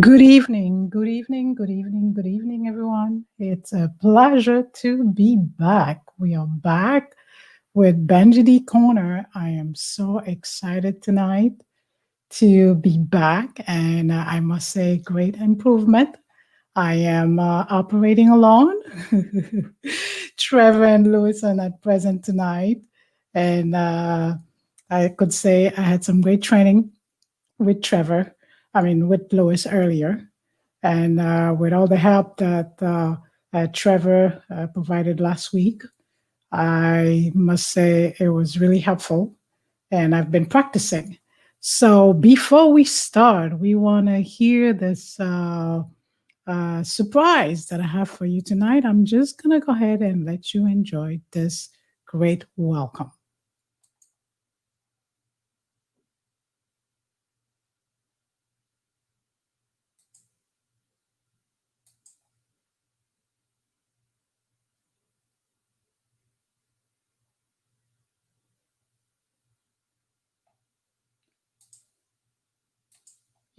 Good evening, good evening, good evening, good evening, everyone. It's a pleasure to be back. We are back with Benji D Corner. I am so excited tonight to be back, and I must say, great improvement. I am operating alone. Trevor and Lewis are not present tonight, and I could say I had some great training with Trevor. I mean, with Lewis earlier, and with all the help that Trevor provided last week, I must say it was really helpful, and I've been practicing. So before we start, we want to hear this surprise that I have for you tonight. I'm just going to go ahead and let you enjoy this great welcome.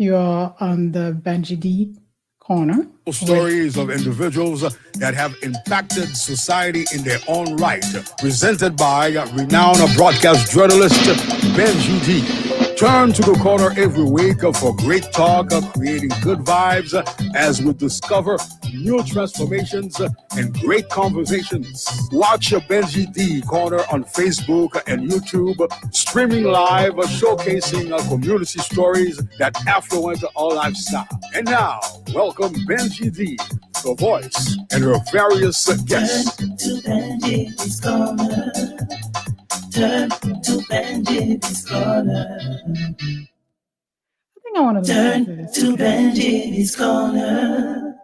You're on the Benji D Corner. Stories of individuals that have impacted society in their own right. Presented by renowned broadcast journalist Benji D. Turn to the corner every week for great talk, creating good vibes as we discover new transformations and great conversations. Watch Benji D Corner on Facebook and YouTube, streaming live, showcasing community stories that affluence our lifestyle. And now, welcome Benji D, the voice, and her various guests. Turn to Benji's Corner. Turn to Benji's Corner. I think I want to Turn to Benji's Corner.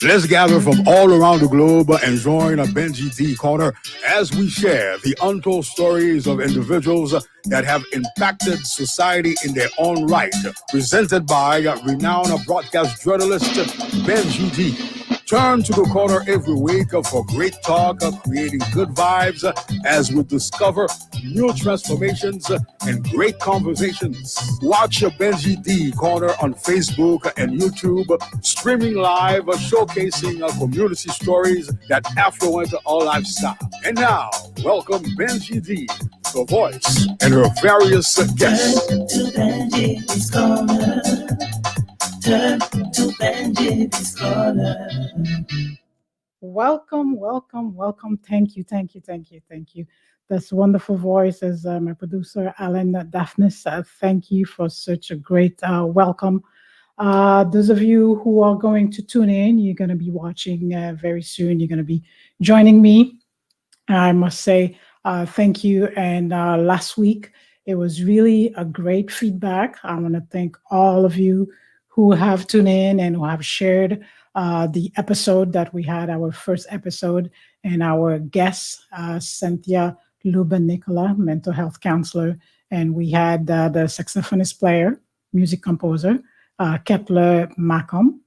Let's gather from all around the globe and join a Benji D Corner as we share the untold stories of individuals that have impacted society in their own right. Presented by renowned broadcast journalist Benji D. Turn to the corner every week for great talk, creating good vibes as we discover new transformations and great conversations. Watch Benji D Corner on Facebook and YouTube, streaming live, showcasing community stories that affluence our lifestyle. And now, welcome Benji D, the voice, and her various guests. Turn to Benji's Corner. Turn to Benji's Corner. Welcome, welcome, welcome. Thank you, thank you, thank you, thank you. This wonderful voice is my producer, Alain-Bernard. Thank you for such a great welcome. Those of you who are going to tune in, you're going to be watching very soon. You're going to be joining me. I must say thank you. And last week, it was really a great feedback. I want to thank all of you who have tuned in and who have shared the episode that we had, our first episode, and our guest, Cynthia Lubin-Nicola, mental health counselor, and we had the saxophonist player, music composer, Kepler Macomb,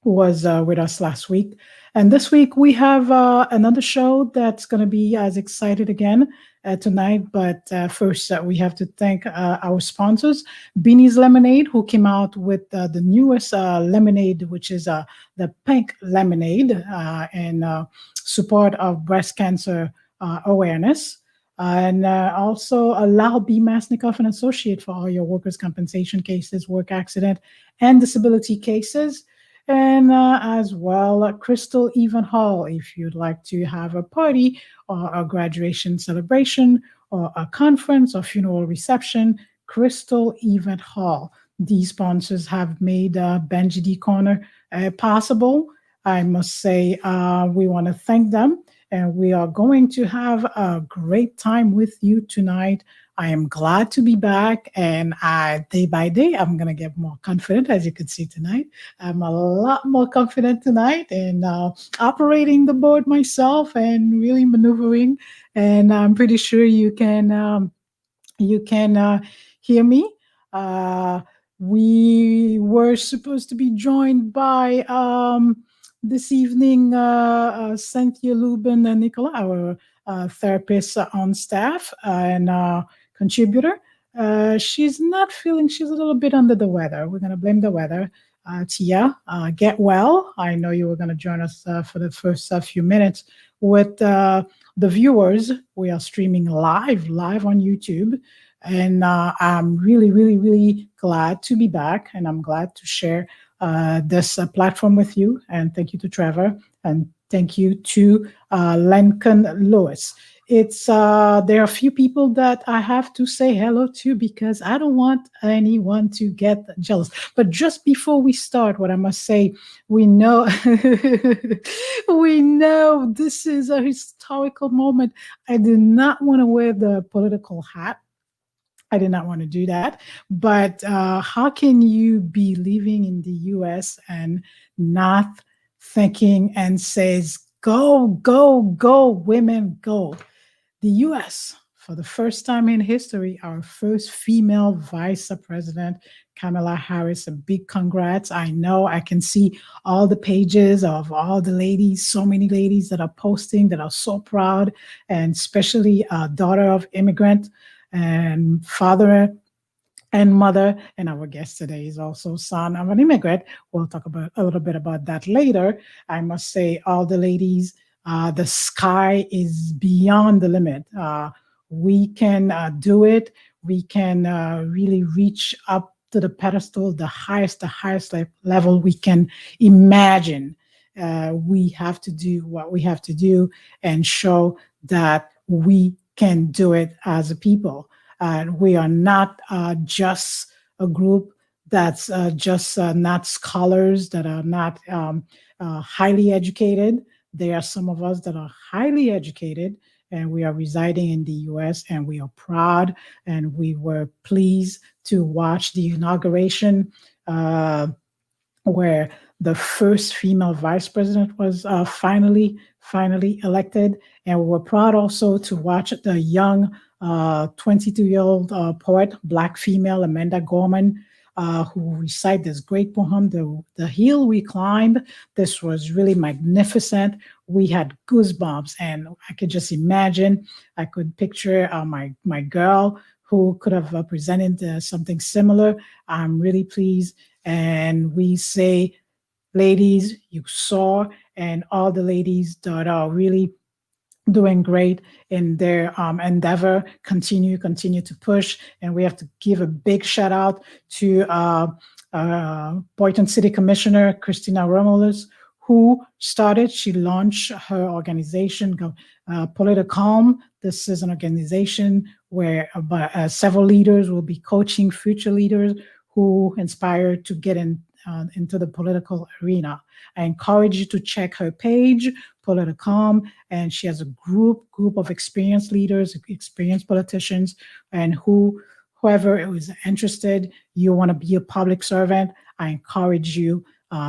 who was with us last week. And this week we have another show that's going to be as excited again tonight. But first, we have to thank our sponsors, Beanie's Lemonade, who came out with the newest lemonade, which is the pink lemonade in support of breast cancer awareness. And also allow B. Masnikoff and Associate for all your workers' compensation cases, work accident, and disability cases. And as well, Crystal Event Hall, if you'd like to have a party or a graduation celebration or a conference or funeral reception, Crystal Event Hall. These sponsors have made Benji D Corner possible. I must say we want to thank them, and we are going to have a great time with you tonight. I am glad to be back, and day by day, I'm going to get more confident, as you can see tonight. I'm a lot more confident tonight in operating the board myself and really maneuvering, and I'm pretty sure you can hear me. We were supposed to be joined by this evening Cynthia Lubin and Nicola, our therapist on staff and contributor. She's not feeling, she's a little bit under the weather. We're going to blame the weather. Tia, get well. I know you were going to join us for the first few minutes with the viewers. We are streaming live on YouTube. And I'm really, really, really glad to be back. And I'm glad to share this platform with you. And thank you to Trevor. And thank you to Lincoln Lewis. It's there are a few people that I have to say hello to because I don't want anyone to get jealous. But just before we start, what I must say, we know we know this is a historical moment. I do not want to wear the political hat. I did not want to do that. But how can you be living in the US and not thinking and says, go, go, go, women, go? The US, for the first time in history, our first female vice president, Kamala Harris, a big congrats. I know I can see all the pages of all the ladies, so many ladies that are posting that are so proud, and especially a daughter of immigrant and father and mother, and our guest today is also son of an immigrant. We'll talk about a little bit about that later. I must say, all the ladies, the sky is beyond the limit. We can do it. We can really reach up to the pedestal, the highest level we can imagine. We have to do what we have to do and show that we can do it as a people. We are not just a group that's just not scholars, that are not highly educated. There are some of us that are highly educated, and we are residing in the US, and we are proud, and we were pleased to watch the inauguration where the first female vice president was finally elected. And we were proud also to watch the young 22-year-old poet, Black female, Amanda Gorman, who recited this great poem, The Hill We Climbed. This was really magnificent. We had goosebumps, and I could just imagine, I could picture my girl who could have presented something similar. I'm really pleased. And we say, ladies, you saw, and all the ladies that are really doing great in their endeavor, continue to push. And we have to give a big shout out to Boynton City Commissioner Christina Romulus, who she launched her organization, Politicalm. This is an organization where several leaders will be coaching future leaders who inspire to get into the political arena. I encourage you to check her page, Politicalm, and she has a group of experienced leaders, experienced politicians, and whoever is interested, you want to be a public servant, I encourage you,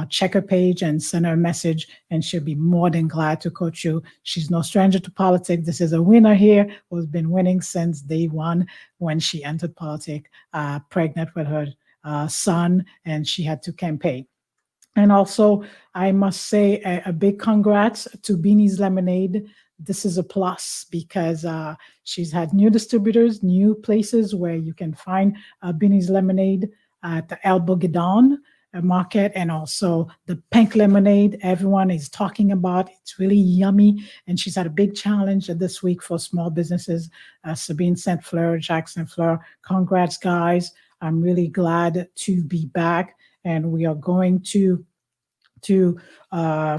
check her page and send her a message, and she'll be more than glad to coach you. She's no stranger to politics. This is a winner here who's been winning since day one when she entered politics, pregnant with her son, and she had to campaign. And also, I must say a big congrats to Beanie's Lemonade. This is a plus because she's had new distributors, new places where you can find Beanie's Lemonade at the El Bogadon market, and also the pink lemonade everyone is talking about. It's really yummy, and she's had a big challenge this week for small businesses. Sabine St. Fleur, Jacques St. Fleur, congrats guys. I'm really glad to be back, and we are going to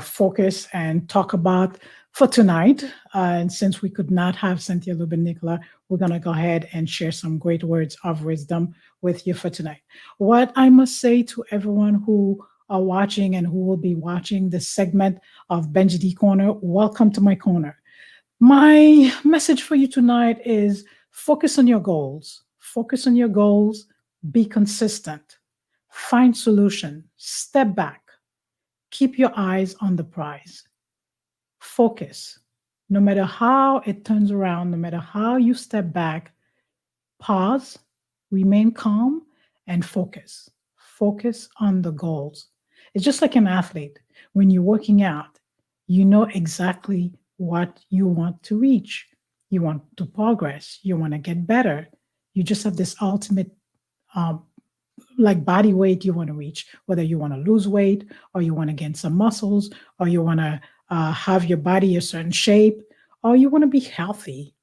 focus and talk about for tonight. And since we could not have Cynthia Lubin-Nicola, we're going to go ahead and share some great words of wisdom with you for tonight. What I must say to everyone who are watching and who will be watching this segment of Benji D Corner, welcome to my corner. My message for you tonight is focus on your goals. Focus on your goals. Be consistent. Find solution. Step back. Keep your eyes on the prize. Focus. No matter how it turns around, no matter how you step back, pause, remain calm, and focus. Focus on the goals. It's just like an athlete. When you're working out, you know exactly what you want to reach. You want to progress. You want to get better. You just have this ultimate like body weight you want to reach, whether you want to lose weight or you want to gain some muscles or you want to have your body a certain shape or you want to be healthy.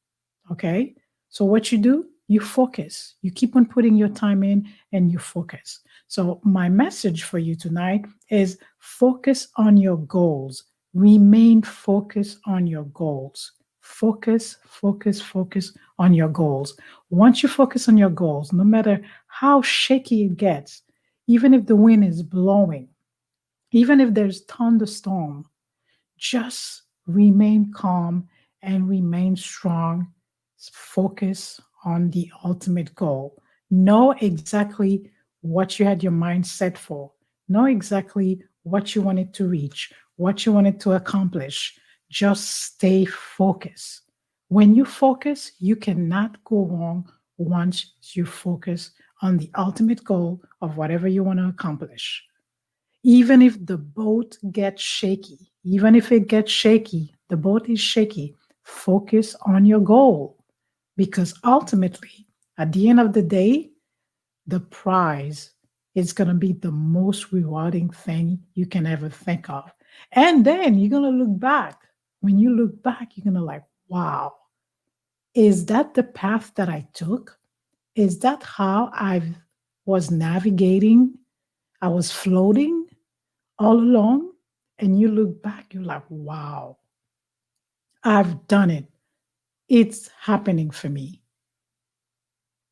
Okay. So what you do, you focus. You keep on putting your time in and you focus. So my message for you tonight is focus on your goals. Remain focused on your goals. Focus, focus, focus on your goals. Once you focus on your goals, no matter how shaky it gets, even if the wind is blowing, even if there's thunderstorm, just remain calm and remain strong. Focus on the ultimate goal. Know exactly what you had your mind set for. Know exactly what you wanted to reach, what you wanted to accomplish. Just stay focused. When you focus, you cannot go wrong once you focus on the ultimate goal of whatever you want to accomplish. Even if the boat gets shaky, even if it gets shaky, the boat is shaky, focus on your goal. Because ultimately, at the end of the day, the prize is going to be the most rewarding thing you can ever think of. And then you're going to look back. When you look back, you're going to like, wow, is that the path that I took? Is that how I was navigating? I was floating all along, and you look back, you're like, wow, I've done it. It's happening for me.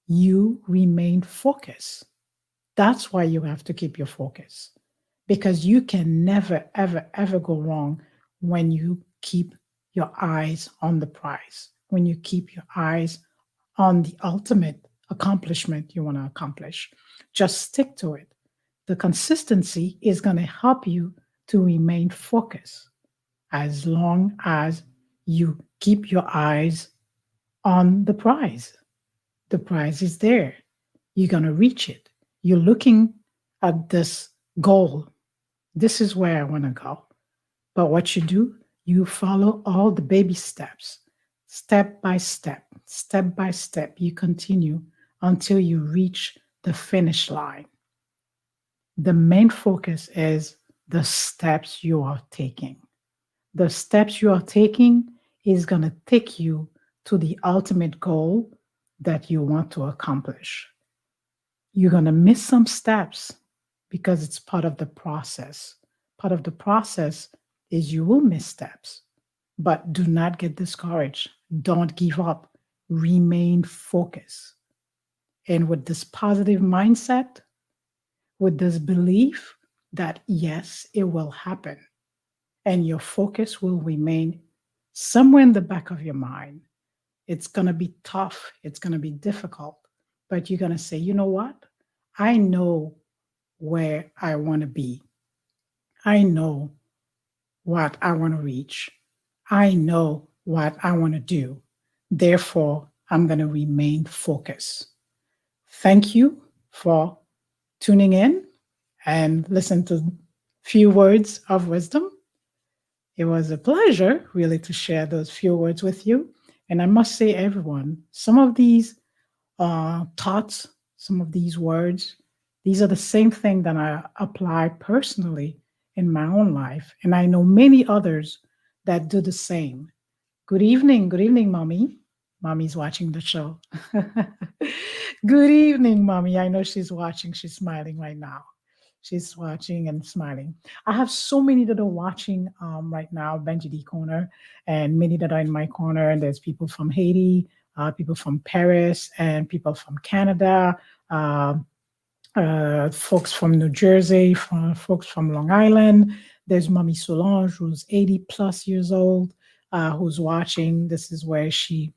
You remain focused. That's why you have to keep your focus, because you can never, ever, ever go wrong when you keep your eyes on the prize, when you keep your eyes on the ultimate accomplishment you want to accomplish. Just stick to it. The consistency is going to help you to remain focused as long as you keep your eyes on the prize. The prize is there. You're going to reach it. You're looking at this goal. This is where I want to go. But what you do, you follow all the baby steps, step by step, you continue until you reach the finish line. The main focus is the steps you are taking. The steps you are taking is going to take you to the ultimate goal that you want to accomplish. You're going to miss some steps because it's part of the process. Part of the process is you will miss steps, but do not get discouraged. Don't give up. Remain focused. And with this positive mindset, with this belief that yes, it will happen, and your focus will remain somewhere in the back of your mind. It's going to be tough. It's going to be difficult, but you're going to say, you know what? I know where I want to be. I know what I want to reach. I know what I want to do. Therefore, I'm going to remain focused. Thank you for tuning in and listen to a few words of wisdom. It was a pleasure, really, to share those few words with you. And I must say, everyone, some of these thoughts, some of these words, these are the same thing that I apply personally in my own life. And I know many others that do the same. Good evening, Mommy. Mommy's watching the show. Good evening, Mommy. I know she's watching. She's smiling right now. She's watching and smiling. I have so many that are watching right now, Benji D Corner, and many that are in my corner. And there's people from Haiti, people from Paris, and people from Canada, folks from New Jersey, folks from Long Island. There's Mommy Solange, who's 80 plus years old, who's watching. This is where she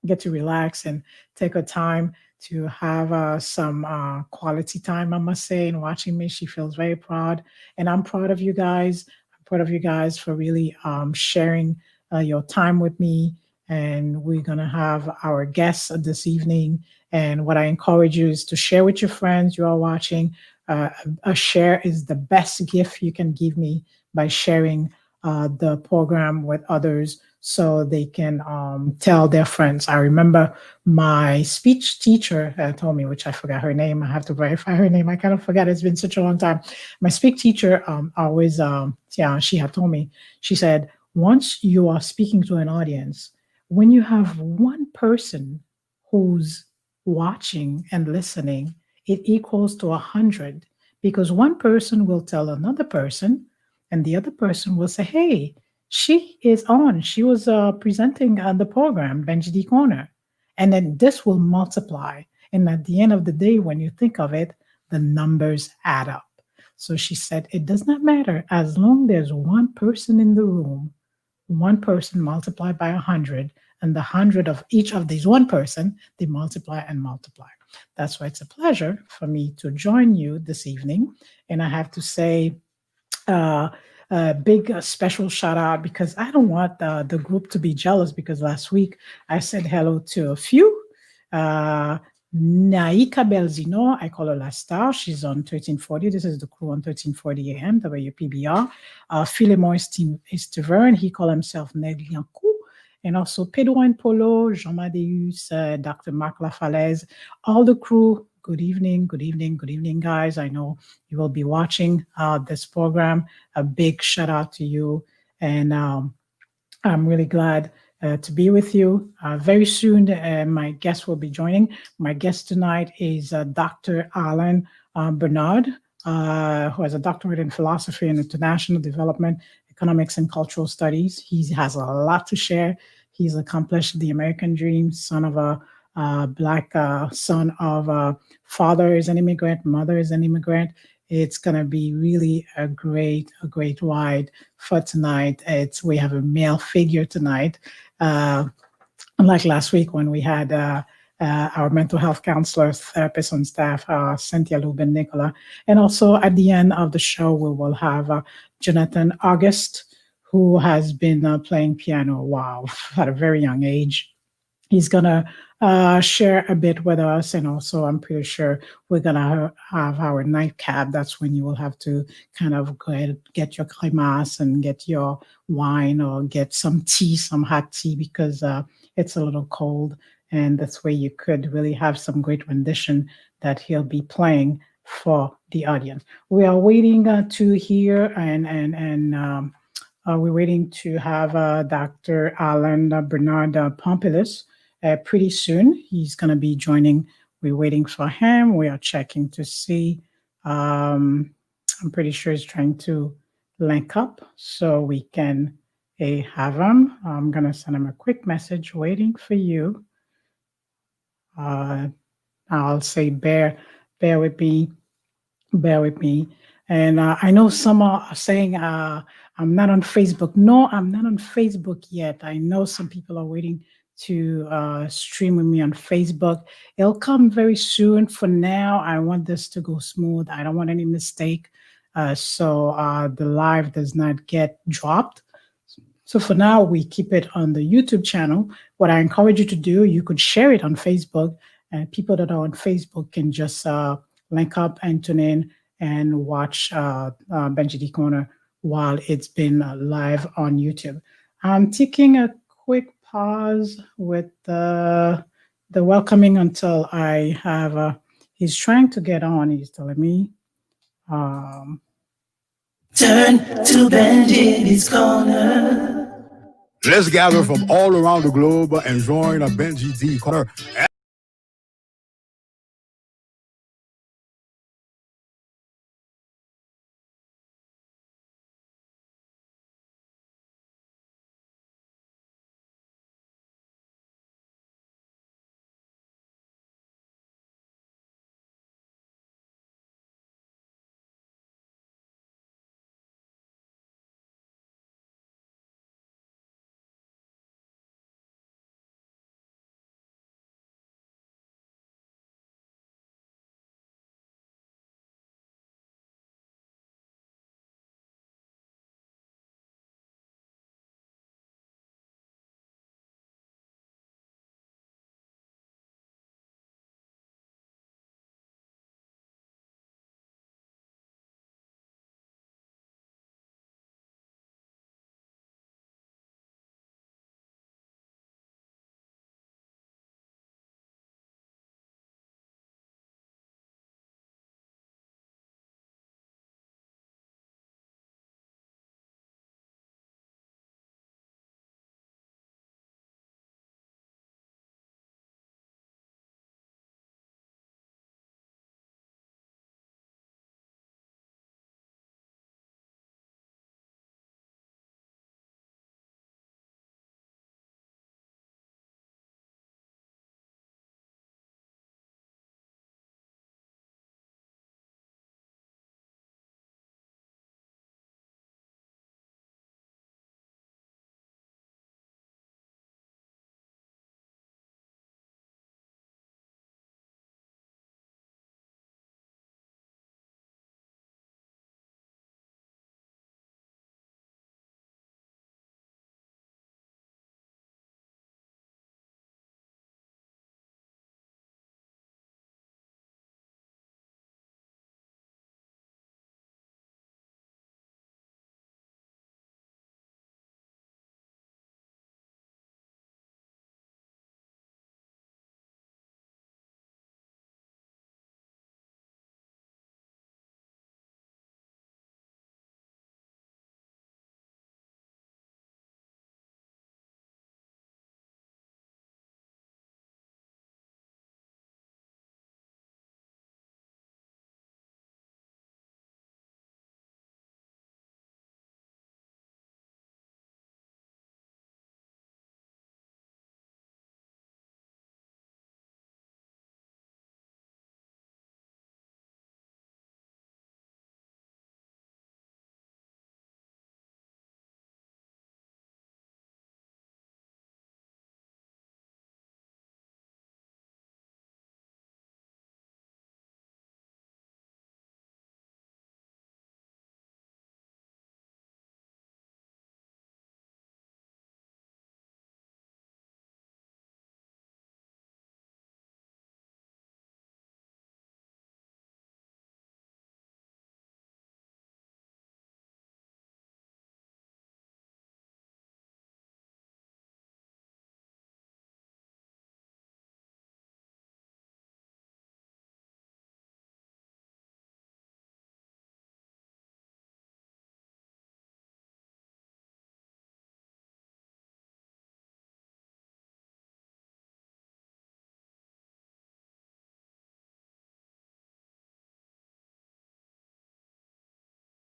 gets to relax and take her time to have some quality time, I must say, and watching me. She feels very proud. And I'm proud of you guys. I'm proud of you guys for really sharing your time with me. And we're going to have our guests this evening. And what I encourage you is to share with your friends you are watching. A share is the best gift you can give me by sharing the program with others so they can tell their friends. I remember my speech teacher told me, which I forgot her name. I have to verify her name. I kind of forgot. It's been such a long time. My speech teacher always, yeah, she had told me, she said, once you are speaking to an audience, when you have one person who's watching and listening, it equals to 100, because one person will tell another person, and the other person will say, hey, she is on. She was presenting on the program, Benji D Corner. And then this will multiply. And at the end of the day, when you think of it, the numbers add up. So she said, it does not matter as long there's one person in the room, one person multiplied by 100, and the 100 of each of these one person, they multiply and multiply. That's why it's a pleasure for me to join you this evening. And I have to say, a big special shout out, because I don't want the group to be jealous, because last week I said hello to a few. Naika Belzino, I call her La Star. She's on 1340. This is the crew on 1340 AM, WPBR. Philemon Estevan, he called himself Ned Liancourt. And also Pedro and Polo, Jean Madeus, Dr. Marc Lafalaise, all the crew. Good evening, good evening, good evening, guys. I know you will be watching this program. A big shout out to you. And I'm really glad to be with you. Very soon, my guest will be joining. My guest tonight is Dr. Alain-Bernard, who has a doctorate in philosophy and international development, economics, and cultural studies. He has a lot to share. He's accomplished the American dream, son of a Black son of father is an immigrant, mother is an immigrant. It's gonna be really a great ride for tonight. We have a male figure tonight, unlike last week when we had our mental health counselor, therapist on staff, Cynthia Lubin Nicola. And also at the end of the show, we will have Jonathan Auguste, who has been playing piano, wow, at a very young age. He's gonna share a bit with us, and also I'm pretty sure we're gonna have our nightcap. That's when you will have to kind of go ahead, get your crémasse and get your wine, or get some tea, some hot tea, because it's a little cold, and this way you could really have some great rendition that he'll be playing for the audience. We are waiting to hear, and we're waiting to have Dr. Alain-Bernard Pompilus. Pretty soon, he's going to be joining. We're waiting for him. We are checking to see. I'm pretty sure he's trying to link up so we can have him. I'm going to send him a quick message waiting for you. I'll say bear with me. Bear with me. And I know some are saying I'm not on Facebook. No, I'm not on Facebook yet. I know some people are waiting to stream with me on Facebook. It'll come very soon. For now, I want this to go smooth. I don't want any mistake. So the live does not get dropped. So for now, we keep it on the YouTube channel. What I encourage you to do, you could share it on Facebook, and people that are on Facebook can just link up and tune in and watch Benji D Corner while it's been live on YouTube. I'm taking a quick pause with the welcoming until I have, he's trying to get on, he's telling me. Turn to Benji's Corner. Let's gather from all around the globe and join a Benji D Corner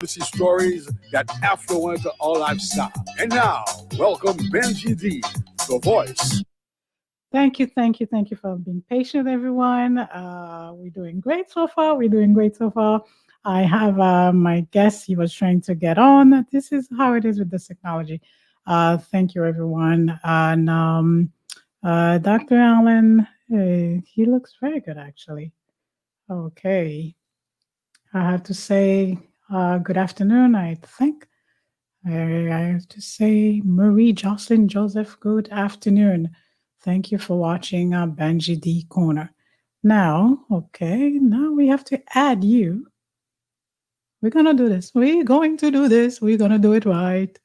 see stories that affluent our lifestyle. And now, welcome Benji D, the voice. Thank you, thank you, thank you for being patient, everyone. We're doing great so far. We're doing great so far. I have my guest. He was trying to get on. This is how it is with this technology. Thank you, everyone. And Dr. Allen, he looks very good, actually. Okay. I have to say good afternoon, I think. I have to say, Marie Jocelyn Joseph, good afternoon. Thank you for watching Benji D Corner. Now, okay, now we have to add you. We're going to do this. We're going to do this. We're going to do it right.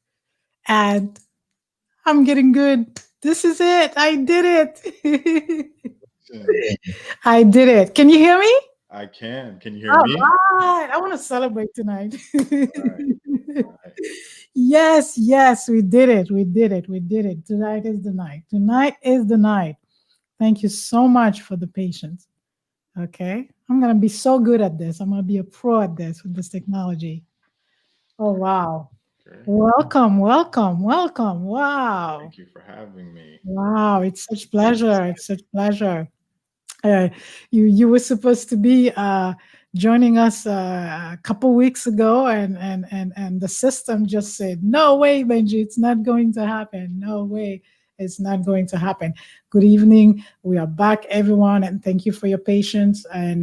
Add. I'm getting good. This is it. I did it. I did it. Can you hear me? I can. Can you hear All me? right. I want to celebrate tonight. All right. Yes, yes, we did it. We did it. We did it. Tonight is the night. Tonight is the night. Thank you so much for the patience. Okay. I'm going to be so good at this. I'm going to be a pro at this with this technology. Oh, wow. Okay. Welcome, welcome, welcome. Wow. Thank you for having me. Wow. It's such pleasure. It's such pleasure. You were supposed to be joining us a couple weeks ago, and the system just said, "No way, Benji, it's not going to happen. No way, it's not going to happen." Good evening. We are back, everyone, and thank you for your patience. And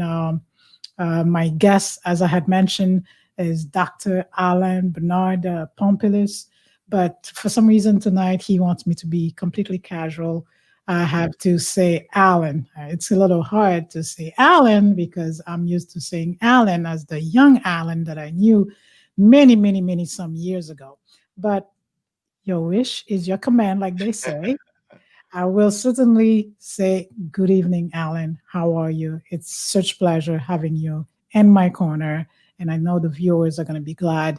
my guest, as I had mentioned, is Dr. Alain-Bernard Pompilus. But for some reason tonight, he wants me to be completely casual. I have to say Alan. It's a little hard to say Alan because I'm used to saying Alan as the young Alan that I knew many, many, many some years ago. But your wish is your command, like they say. I will certainly say good evening, Alan. How are you? It's such pleasure having you in my corner. And I know the viewers are going to be glad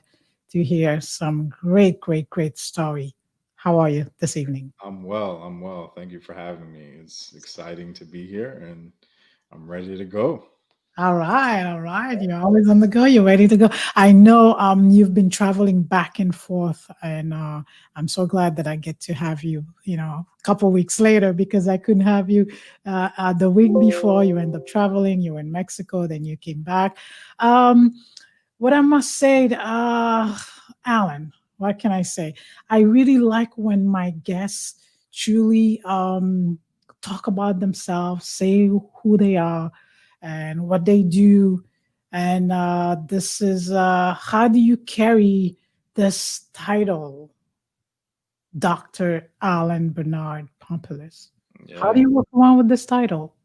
to hear some great, great, great story. How are you this evening? I'm well. I'm well. Thank you for having me. It's exciting to be here and I'm ready to go. All right, all right. You're always on the go. You're ready to go. I know you've been traveling back and forth, and I'm so glad that I get to have you, a couple weeks later because I couldn't have you the week before. You end up traveling. You were in Mexico, then you came back. What I must say, Alan, what can I say? I really like when my guests truly talk about themselves, say who they are and what they do. And this is how do you carry this title, Dr. Alain-Bernard Pompilus? How do Yeah. you work around with this title?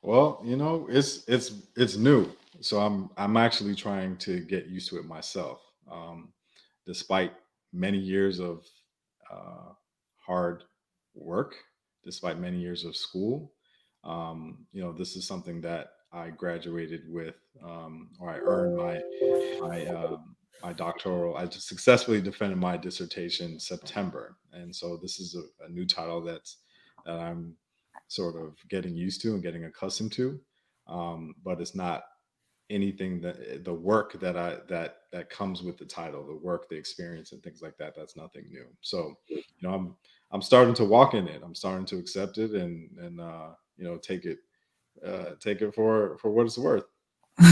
Well, it's new. So I'm actually trying to get used to it myself. Despite many years of uh, hard work, despite many years of school, this is something that I graduated with, or I earned my doctoral. I just successfully defended my dissertation September, and so this is a new title that I'm sort of getting used to and getting accustomed to. But it's not anything that the work that comes with the title, the work, the experience, and things like that. That's nothing new. So, I'm starting to walk in it. I'm starting to accept it and take it for what it's worth.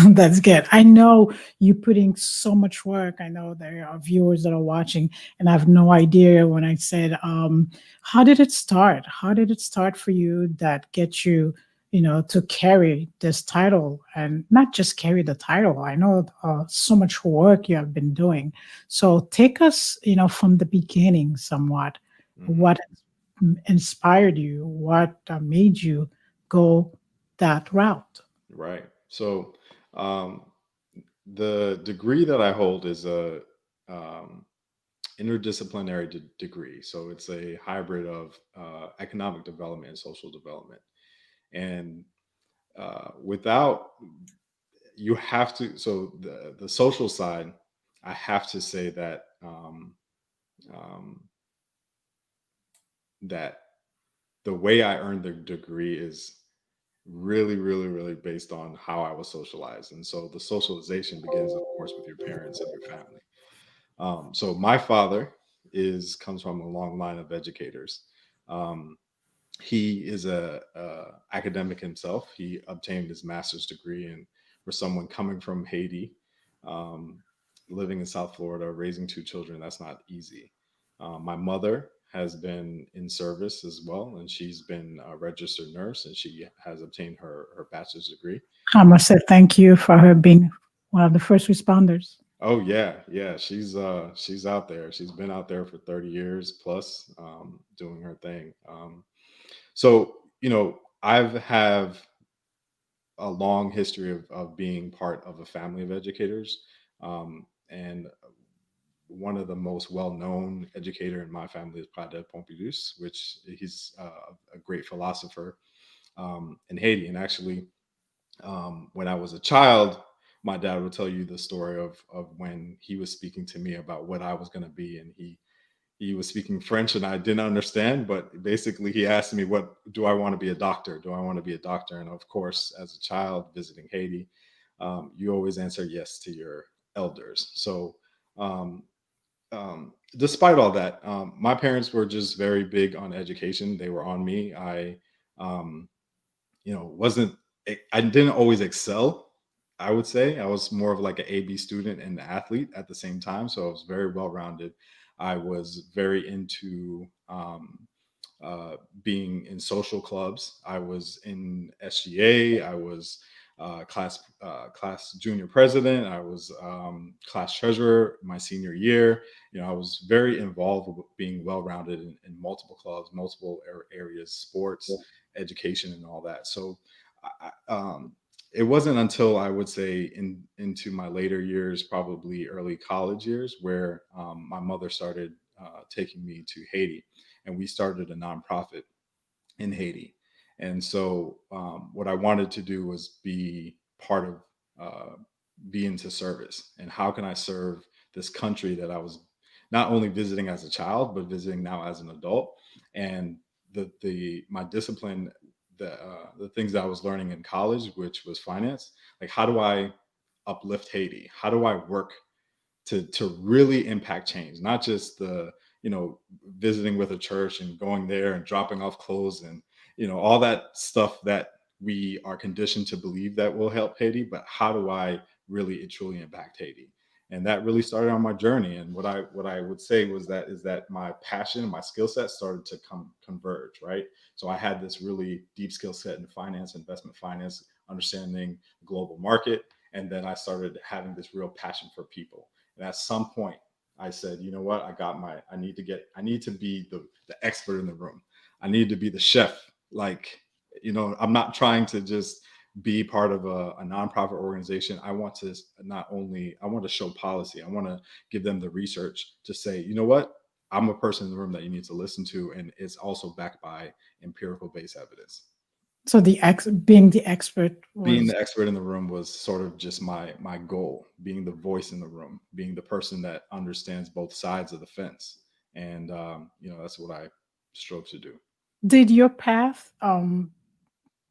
That's good. I know you putting so much work. I know there are viewers that are watching, and I have no idea when I said, how did it start? How did it start for you that get you, to carry this title and not just carry the title? I know so much work you have been doing. So take us, from the beginning somewhat. Mhm. What inspired you? What made you go that route? Right. So, um, the degree that I hold is a um, interdisciplinary degree. So it's a hybrid of economic development and social development. And without you have to, so the social side, I have to say that um, that the way I earned the degree is really, really, really based on how I was socialized. And so the socialization begins, of course, with your parents and your family. So my father is comes from a long line of educators. Um, he is a academic himself. He obtained his master's degree, and for someone coming from Haiti, um, living in South Florida, raising two children, that's not easy. My mother has been in service as well, and she's been a registered nurse, and she has obtained her bachelor's degree. I must say thank you for her being one of the first responders. Oh yeah, yeah. She's out there. She's been out there for 30 years plus, doing her thing. So I've have a long history of being part of a family of educators, and one of the most well-known educator in my family is Padre Pompilus, which he's a great philosopher in Haiti. And actually, when I was a child, my dad would tell you the story of when he was speaking to me about what I was going to be, and he was speaking French and I didn't understand, but basically he asked me, "What do I want to be a doctor? Do I want to be a doctor?" And of course, as a child visiting Haiti, you always answer yes to your elders. So, um, despite all that, my parents were just very big on education. They were on me. Um, wasn't I didn't always excel. I would say I was more of like an AB student and athlete at the same time, so I was very well rounded. I was very into uh, being in social clubs. I was in SGA. I was class junior president. I was class treasurer my senior year. I was very involved with being well rounded in multiple clubs, multiple areas, sports, education, and all that. So it wasn't until I would say into my later years, probably early college years, where my mother started taking me to Haiti, and we started a nonprofit in Haiti. And so, what I wanted to do was be part of, uh, be into service. And how can I serve this country that I was not only visiting as a child, but visiting now as an adult? And the my discipline, the things that I was learning in college, which was finance, like how do I uplift Haiti? How do I work to really impact change, not just the visiting with a church and going there and dropping off clothes and all that stuff that we are conditioned to believe that will help Haiti, but how do I really and truly impact Haiti? And that really started on my journey. And what I would say was that is that my passion, my skill set started to converge, right? So I had this really deep skill set in finance, investment finance, understanding the global market, and then I started having this real passion for people. And at some point, I said, you know what? I need to be the expert in the room. I need to be the chef. Like, I'm not trying to just be part of a nonprofit organization. I want to I want to show policy. I want to give them the research to say, you know what? I'm a person in the room that you need to listen to. And it's also backed by empirical based evidence. So being the expert Being was, the expert in the room was sort of just my goal, being the voice in the room, being the person that understands both sides of the fence. And that's what I strove to do. did your path,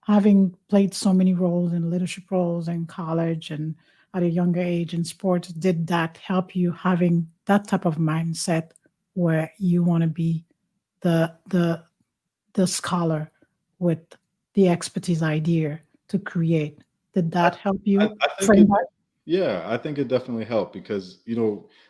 having played so many roles in leadership roles in college and at a younger age in sports, did that help you having that type of mindset where you want to be the the the scholar with the expertise idea to create? Did I, that help I, you I think frame it that? Yeah, I think it definitely helped because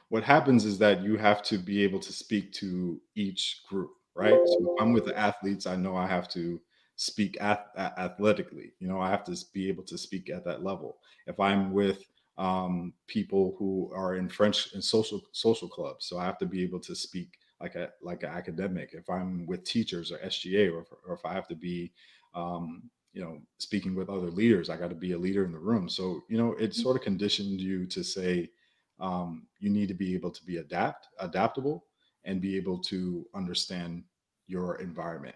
what happens is that you have to be able to speak to each group, right? So if I'm with the athletes, I know I have to speak athletically. I have to be able to speak at that level. If I'm with people who are in French and social clubs, so I have to be able to speak like an academic. If I'm with teachers or SGA, or if I have to be speaking with other leaders, I got to be a leader in the room. So it sort of conditioned you to say you need to be able to be adaptable and be able to understand your environment.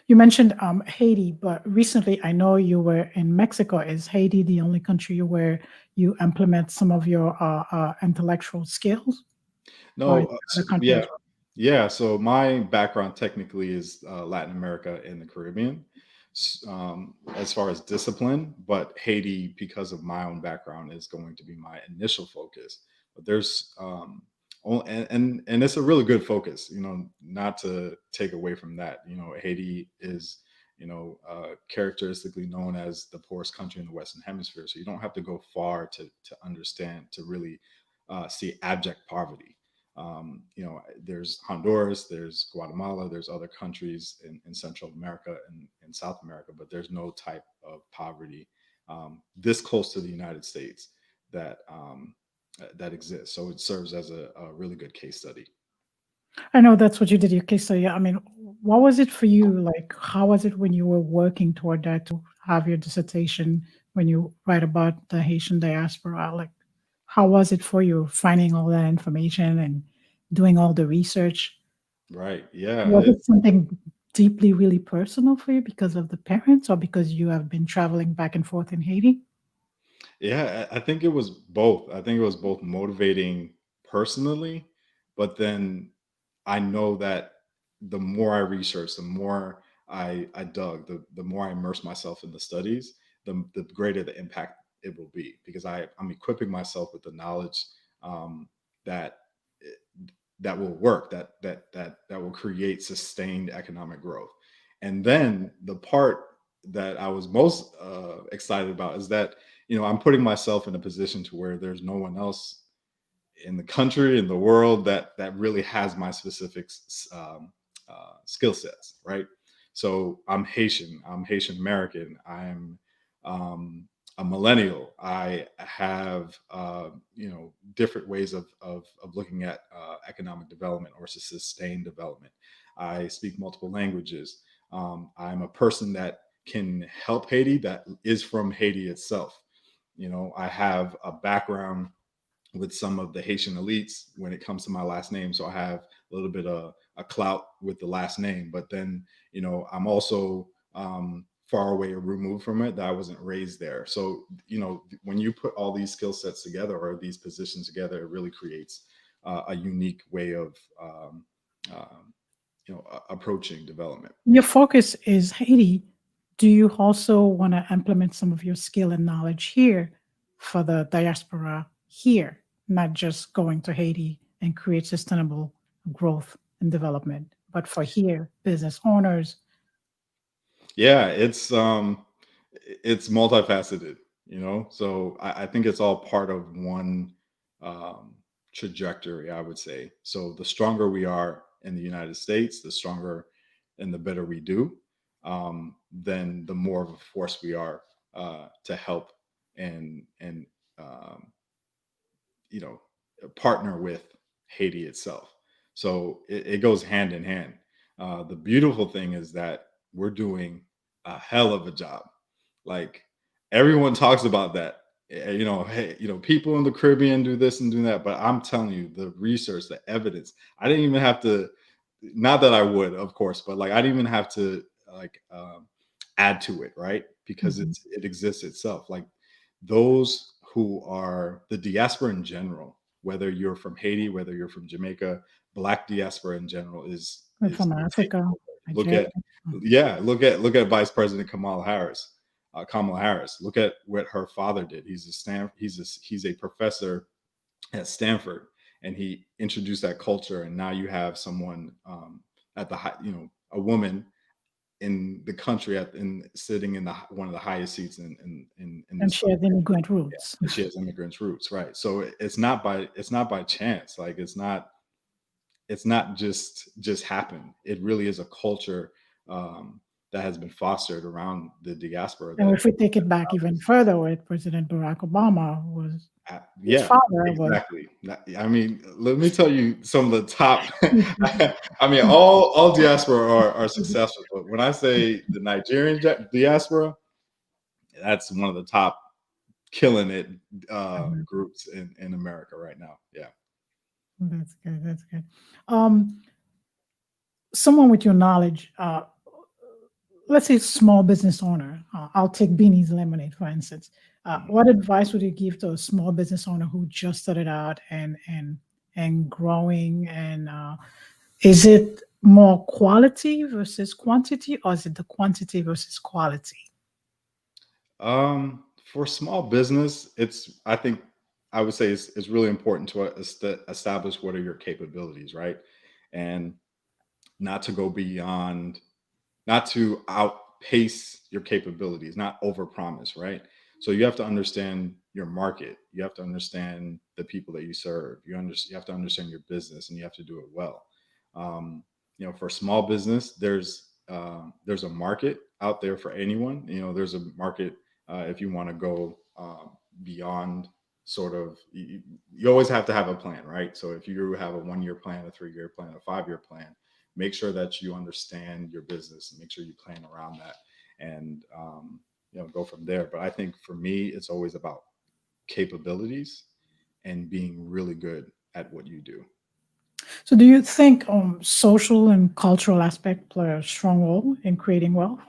You mentioned Haiti, but recently I know you were in Mexico. Is Haiti the only country where you implement some of your intellectual skills, or is No, there other countries yeah, as yeah. So my background technically is Latin America and the Caribbean. as far as discipline, but Haiti, because of my own background, is going to be my initial focus. But there's and it's a really good focus, not to take away from that. Haiti is, characteristically known as the poorest country in the Western Hemisphere. So you don't have to go far to understand, to really see abject poverty. There's Honduras, there's Guatemala, there's other countries in Central America and in South America, but there's no type of poverty this close to the United States that that exists. So it serves as a really good case study. I know that's what you did your case study. I mean, what was it for you? Like, how was it when you were working toward that to have your dissertation, when you write about the Haitian diaspora? Like, how was it for you finding all that information and doing all the research? Right. Yeah. Was it something deeply, really personal for you because of the parents or because you have been traveling back and forth in Haiti? Yeah, I think it was both. I think it was both motivating personally, but then I know that the more I researched, the more I dug, the more I immersed myself in the studies, the greater the impact it will be, because I'm equipping myself with the knowledge um, that that will work, that will create sustained economic growth. And then the part that I was most excited about is that I'm putting myself in a position to where there's no one else in the country, in the world, that really has my specific skill sets, right? So I'm Haitian. I'm Haitian American. I'm a millennial. I have different ways of looking at economic development or sustained development. I speak multiple languages. I'm a person that can help Haiti, that is from Haiti itself. I have a background with some of the Haitian elites when it comes to my last name. So I have a little bit of a clout with the last name, but then, I'm also far away or removed from it, that I wasn't raised there. So, when you put all these skill sets together or these positions together, it really creates a unique way of, approaching development. Your focus is Haiti. Do you also want to implement some of your skill and knowledge here for the diaspora here, not just going to Haiti and create sustainable growth and development, but for here, business owners? Yeah, it's multifaceted, so I think it's all part of one um trajectory, I would say. So the stronger we are in the United States, the stronger and the better we do, then the more of a force we are to help and um you know partner with Haiti itself. So it goes hand in hand. The beautiful thing is that we're doing a hell of a job. Like, everyone talks about that. Hey, people in the Caribbean do this and do that, but I'm telling you, the research, the evidence. I didn't even have to. Not that I would, of course, but like I didn't even have to like add to it, right? Because Mhm. it exists itself. Like, those who are the diaspora in general, whether you're from Haiti, whether you're from Jamaica, Black diaspora in general We're is from taking Africa, over. Look Nigeria. at Yeah, look at Vice President Kamala Harris. Look at what her father did. He's a professor at Stanford, and he introduced that culture. And now you have someone at the high, a woman in the country in sitting in one of the highest seats in And this she has country. immigrant Yeah, roots. and she has immigrants roots, right? So it's not by chance. Like, it's not just happened. It really is a culture that has been fostered around the diaspora. And That if we take it back even further with President Barack Obama, was his Yeah, father was exactly. I mean, let me tell you some of the top. I mean, all diaspora are successful, but when I say the Nigerian diaspora, that's one of the top killing it groups in America right now. Yeah. That's good. That's good. Um, Someone with your knowledge, let's say small business owner. I'll take Beanie's Lemonade for instance. Mhm. What advice would you give to a small business owner who just started out and growing? And is it more quality versus quantity, or is it the quantity versus quality? For small business, I think I would say it's really important to establish what are your capabilities, right? And not to go beyond, not to outpace your capabilities, not overpromise, right? So you have to understand your market. You have to understand the people that you serve. You have to understand your business, and you have to do it well. Um, for small business, there's a market out there for anyone. There's a market if you want to go beyond sort of. You always have to have a plan, right? So if you have a 1 year plan, a 3 year plan, a 5 year plan, make sure that you understand your business and make sure you plan around that, and go from there. But I think for me, it's always about capabilities and being really good at what you do. So, do you think social and cultural aspect play a strong role in creating wealth?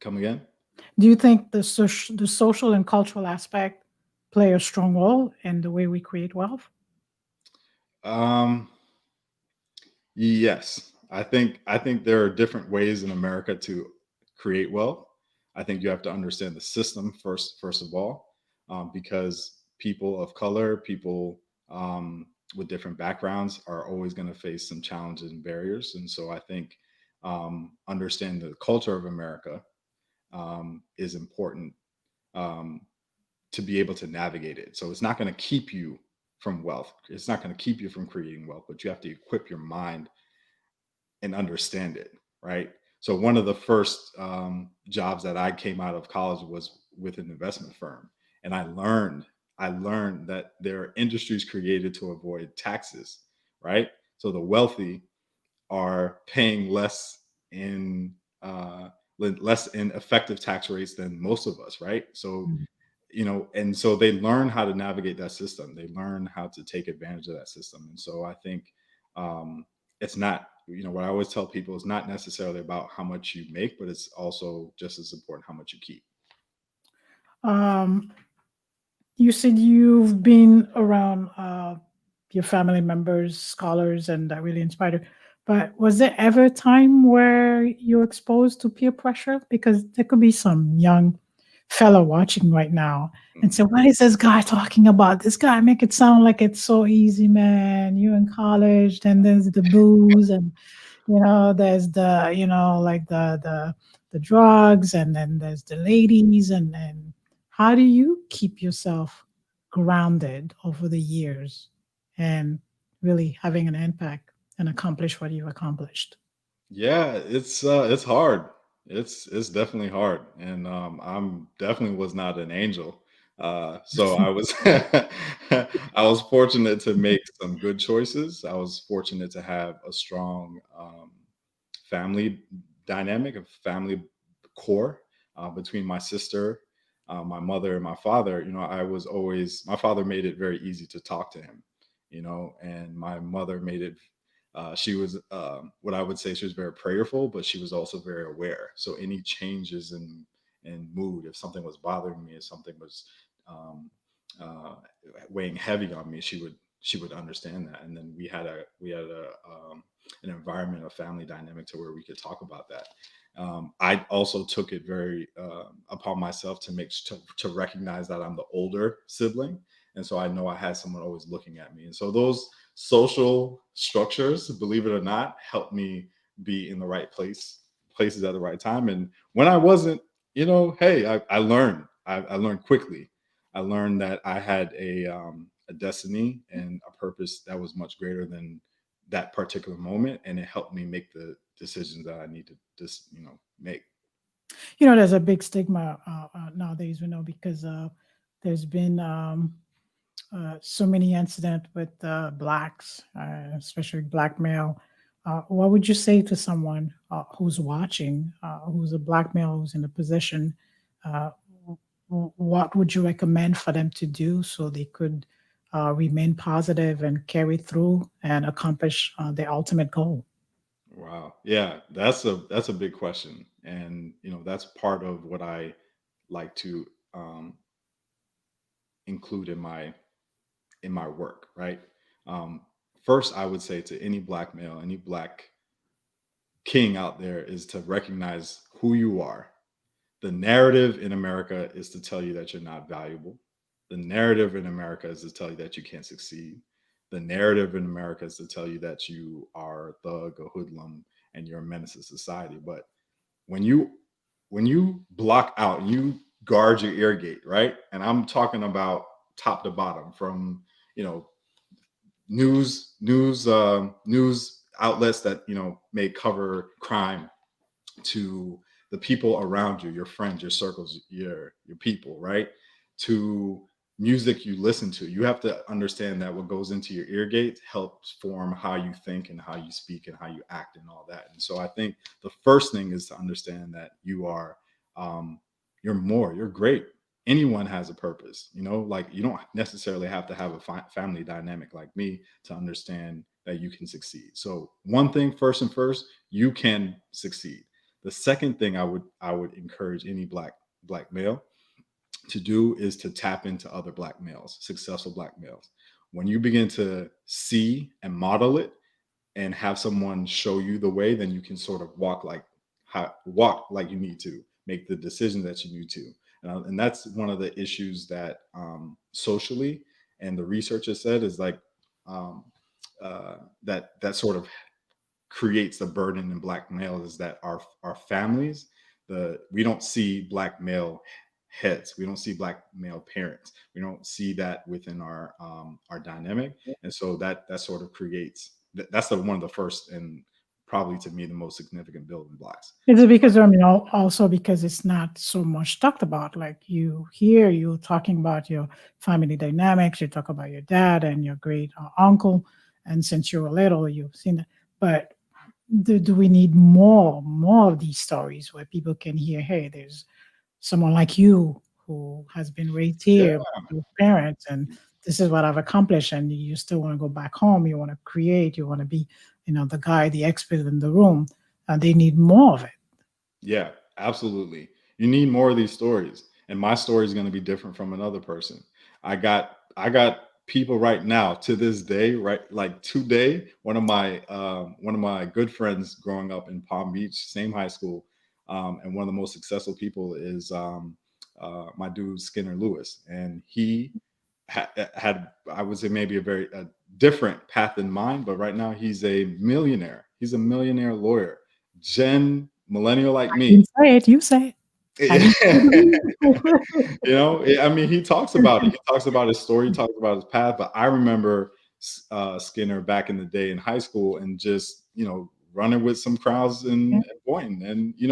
Come again? Do you think the social and cultural aspect play a strong role in the way we create wealth? um yes, I think there are different ways in America to create wealth. I think you have to understand the system first of all, because people of color, people with different backgrounds are always going to face some challenges and barriers. And so I think understand the culture of America is important, um, to be able to navigate it. So it's not going to keep you from wealth. It's not going to keep you from creating wealth, but you have to equip your mind and understand it, right? So one of the first jobs that I came out of college was with an investment firm, and I learned that there are industries created to avoid taxes, right? So the wealthy are paying in uh, less in effective tax rates than most of us, right? So and so they learn how to navigate that system. They learn how to take advantage of that system. And so I think it's not, what I always tell people is not necessarily about how much you make, but it's also just as important how much you keep. Um, you said you've been around your family members, scholars, and that really inspired you. But was there ever a time where you're exposed to peer pressure? Because there could be some young fella watching right now and say, Mhm. "What is this guy talking about? This guy make it sound like it's so easy, man. You're in college, then there's the booze, and there's the like the drugs, and then there's the ladies, and then how do you keep yourself grounded over the years and really having an impact and accomplish what you've accomplished?" Yeah, it's hard. It's definitely hard, and I'm definitely was not an angel. So I was I was fortunate to make some good choices. I was fortunate to have a strong family dynamic, a family core between my sister, my mother, and my father. My father made it very easy to talk to him, and my mother made it she was what I would say, she was very prayerful, but she was also very aware. So any changes in mood, if something was bothering me, if something was um, uh, weighing heavy on me, she would understand that. And then we had an environment, a family dynamic to where we could talk about that. I also took it very upon myself to recognize that I'm the older sibling, and so I know I had someone always looking at me. And so those social structures, believe it or not, helped me be in the right places at the right time. And when I wasn't, hey, I learned. I learned quickly. I learned that I had a destiny and a purpose that was much greater than that particular moment, and it helped me make the decisions that I need to just make. There's a big stigma nowadays, because there's been so many incidents with blacks, especially black male. What would you say to someone who's watching, who's a black male, who's in a position? Uh, what would you recommend for them to do so they could remain positive and carry through and accomplish their ultimate goal? Wow. Yeah, that's a big question. And that's part of what I like to include in my work, right? Um, first I would say to any Black male, any Black king out there, is to recognize who you are. The narrative in America is to tell you that you're not valuable. The narrative in America is to tell you that you can't succeed. The narrative in America is to tell you that you are a thug, a hoodlum, and you're a menace to society. But when you block out and you guard your ear gate, right? And I'm talking about top to bottom, from news outlets that may cover crime, to the people around you, your friends, your circles, your people, right? To music you listen to. You have to understand that what goes into your ear gate helps form how you think and how you speak and how you act and all that. And so I think the first thing is to understand that you're great. Anyone has a purpose, like you don't necessarily have to have a family dynamic like me to understand that you can succeed. So one thing, first, you can succeed. The second thing I would encourage any black male to do is to tap into other Black males, successful Black males. When you begin to see and model it and have someone show you the way, then you can sort of walk like you need to, make the decisions that you need to. And that's one of the issues that socially, and the research has said, is like that sort of creates the burden in Black males, is that our families, we don't see Black male heads, we don't see Black male parents, we don't see that within our dynamic. And so that sort of creates, that's one of the first, and probably to me the most significant building blocks. Is it because, also because it's not so much talked about? Like you talking about your family dynamics, you talk about your dad and your great uncle, and since you were little, you've seen that. But do we need more of these stories where people can hear, hey, there's someone like you who has been raised here with parents, and this is what I've accomplished, and you still want to go back home, you want to create, you want to be, the guy, the expert in the room, and they need more of it. Yeah, absolutely. You need more of these stories, and my story is going to be different from another person. I got people right now to this day, right? Like today, one of my good friends growing up in Palm Beach, same high school, and one of the most successful people is my dude Skinner Lewis, and he had I would say maybe a different path in mind, but right now he's a millionaire. He's a millionaire lawyer, Gen millennial like me. You say it. I mean, he talks about it. He talks about his story, he talks about his path. But I remember Skinner back in the day in high school, and just running with some crowds and pointing. And he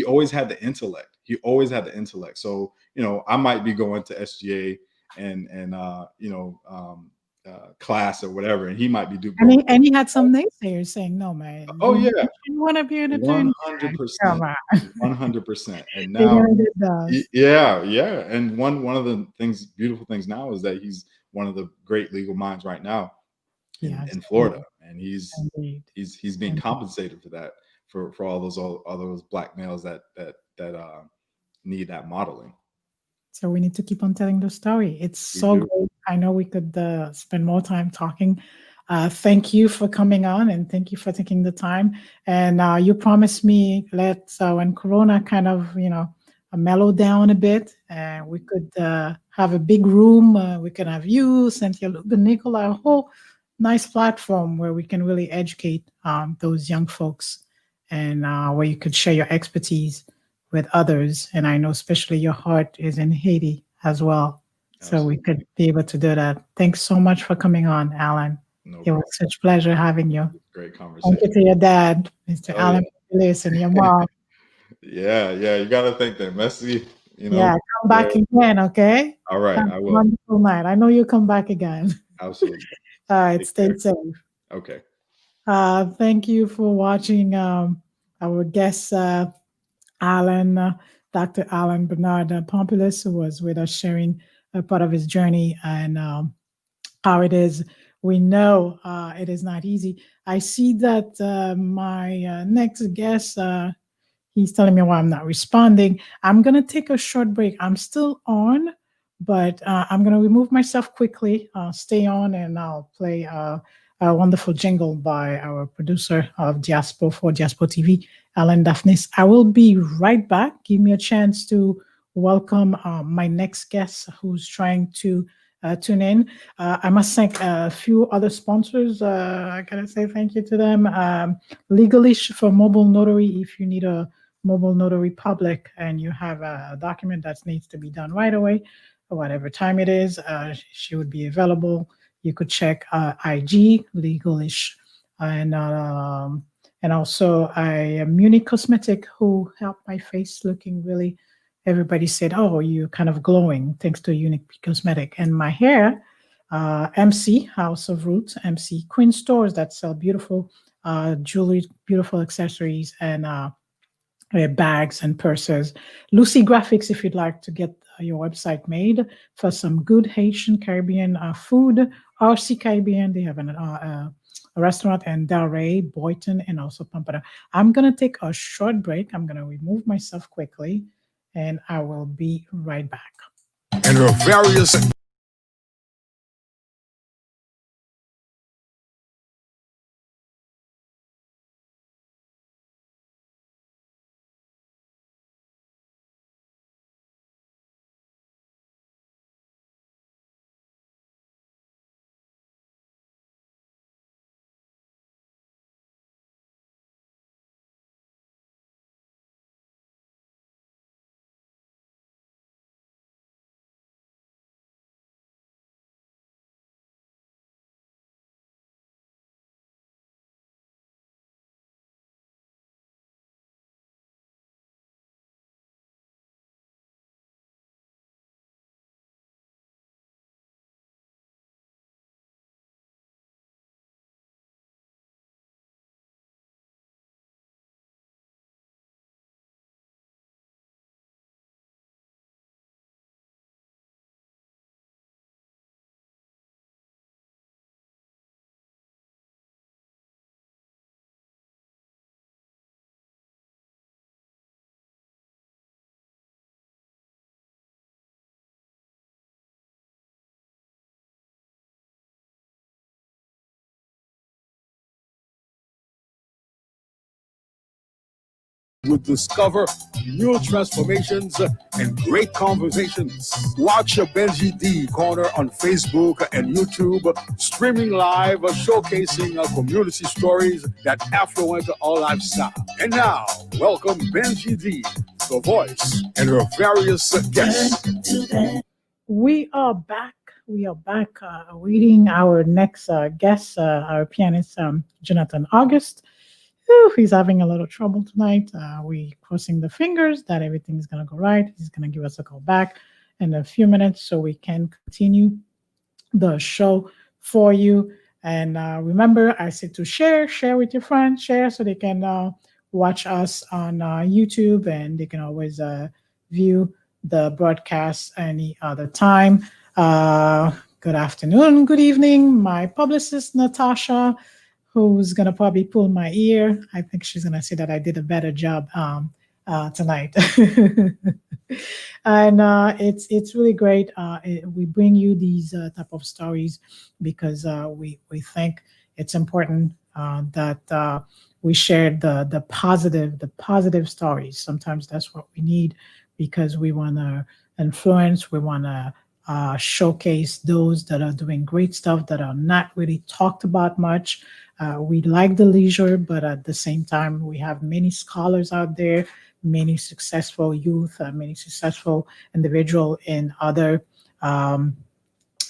always had the intellect. So I might be going to SGA and class or whatever, and he might be doing. And he had some naysayers saying, "No, man. Oh yeah, you want to be an attorney." 100%. 100%. And now, yeah. And one of the beautiful things now is that he's one of the great legal minds right now in Florida, and he's being compensated for that, for all those Black males that need that modeling. So we need to keep on telling the story. It's so great. I know we could spend more time talking. Thank you for coming on, and thank you for taking the time. And you promised me when Corona kind of mellow down a bit, and we could have a big room. We can have you, Cynthia, Nicola, a whole nice platform where we can really educate those young folks, and where you could share your expertise with others. And I know especially your heart is in Haiti as well. Absolutely. So we could be able to do that. Thanks so much for coming on, Alan. It was such a pleasure having you. Great conversation. Thank you to your dad, Mr. Alain Pompilus, and your mom. Yeah, you got to thank them. Messi, Yeah, come back again, okay? All right, I will. Wonderful night. I know you'll come back again. Absolutely. All right, stay safe. Okay. Thank you for watching our guest, Dr. Alain-Bernard Pompilus, who was with us sharing a part of his journey and how it is. We know it is not easy. I see that my next guest, he's telling me why I'm not responding. I'm going to take a short break. I'm still on, but I'm going to remove myself quickly, stay on, and I'll play a a wonderful jingle by our producer of Diaspora for Diaspora TV, Alan Daphnis. I will be right back. Give me a chance to welcome my next guest who's trying to tune in. I must thank a few other sponsors. I gotta say thank you to them. Legalish for mobile notary. If you need a mobile notary public and you have a document that needs to be done right away, whatever time it is, she would be available. You could check IG Legalish, and also I Munich Cosmetic, who helped my face looking really. Everybody said, "Oh, you're kind of glowing thanks to Unique Cosmetic." And my hair, MC House of Roots, MC Queen Stores that sell beautiful jewelry, beautiful accessories, and bags and purses. Lucy Graphics, if you'd like to get your website made for some good Haitian Caribbean food. RC Caribbean, they have a restaurant in Delray, Boynton, and also Pampara. I'm going to take a short break. I'm going to remove myself quickly, and I will be right back. And her various will discover new transformations and great conversations. Watch Benji D Corner on Facebook and YouTube, streaming live, showcasing community stories that affluent our lifestyle. And now, welcome Benji D, the voice, and her various guests. We are back. We are back awaiting our next guest, our pianist, Jonathan Auguste. Whew, he's having a little trouble tonight. We crossing the fingers that everything's gonna go right. He's gonna give us a call back in a few minutes so we can continue the show for you. And remember, I said to share with your friends, share so they can watch us on YouTube, and they can always view the broadcast any other time. Good afternoon, good evening, my publicist Natasha, who's gonna probably pull my ear. I think she's gonna say that I did a better job tonight. And it's really great. We bring you these type of stories because we think it's important that we share the positive stories. Sometimes that's what we need because we want to influence. We want to showcase those that are doing great stuff that are not really talked about much. We like the leisure, but at the same time, we have many scholars out there, many successful youth, many successful individual in other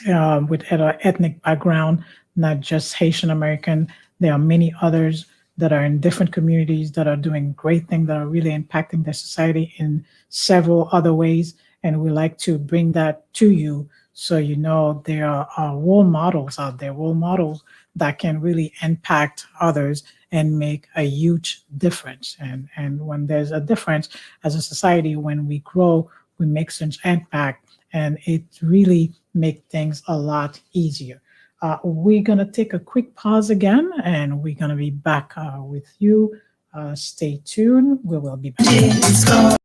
with ethnic background, not just Haitian American. There are many others that are in different communities that are doing great things that are really impacting their society in several other ways. And we like to bring that to you so you know there are role models out there, role models that can really impact others and make a huge difference. And when there's a difference as a society, when we grow, we make such impact, and it really makes things a lot easier. We're gonna take a quick pause again, and we're gonna be back with you. Stay tuned. We will be back.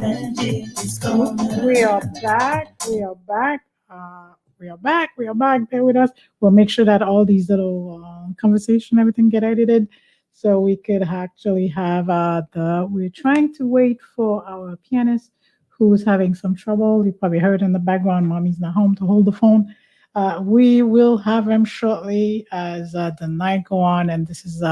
Benji's We are Corner. back. We are back. We are back. We are back. Bear with us. We'll make sure that all these little conversation, everything get edited, so we could actually have the. We're trying to wait for our pianist who's having some trouble. You probably heard in the background. Mommy's not home to hold the phone. We will have him shortly as the night go on, and this is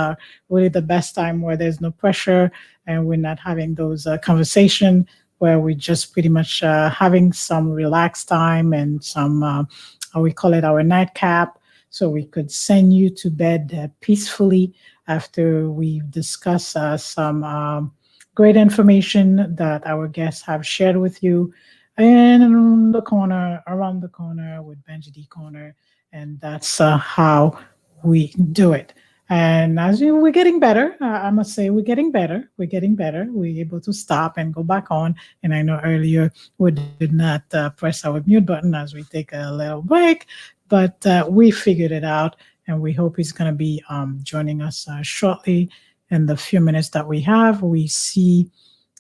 really the best time where there's no pressure and we're not having those conversation where we just pretty much having some relaxed time and some we call it our nightcap, so we could send you to bed peacefully after we discuss some great information that our guests have shared with you. And around the corner with Benji D Corner, and that's how we do it. And as you, we're getting better. I must say, we're getting better. We're getting better. We're able to stop and go back on. And I know earlier we did not press our mute button as we take a little break, but we figured it out. And we hope he's going to be joining us shortly in the few minutes that we have. We see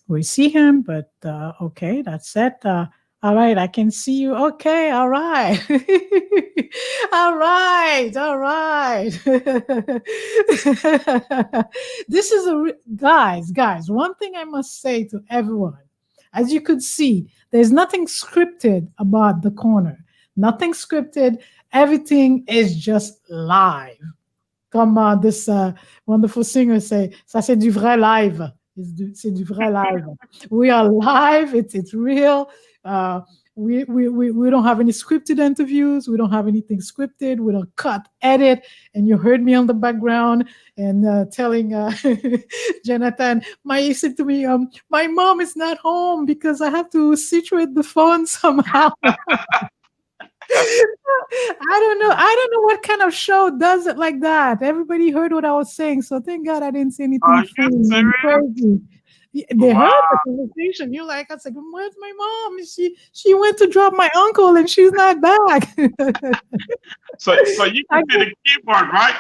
him, but okay, that's it. All right, I can see you. Okay, all right. All right, all right. This is guys, one thing I must say to everyone. As you could see, there's nothing scripted about the corner. Nothing scripted. Everything is just live. Comme this wonderful singer say, ça c'est du vrai live. C'est du vrai live. We are live. It's real. We don't have any scripted interviews. We don't have anything scripted. We don't cut, edit. And you heard me on the background and telling Jonathan, he said to me, my mom is not home because I have to situate the phone somehow. I don't know what kind of show does it like that. Everybody heard what I was saying, so thank God I didn't say anything funny and crazy. They heard the conversation. You're like, I was like, where's my mom? She went to drop my uncle and she's not back. so you can see the keyboard, right?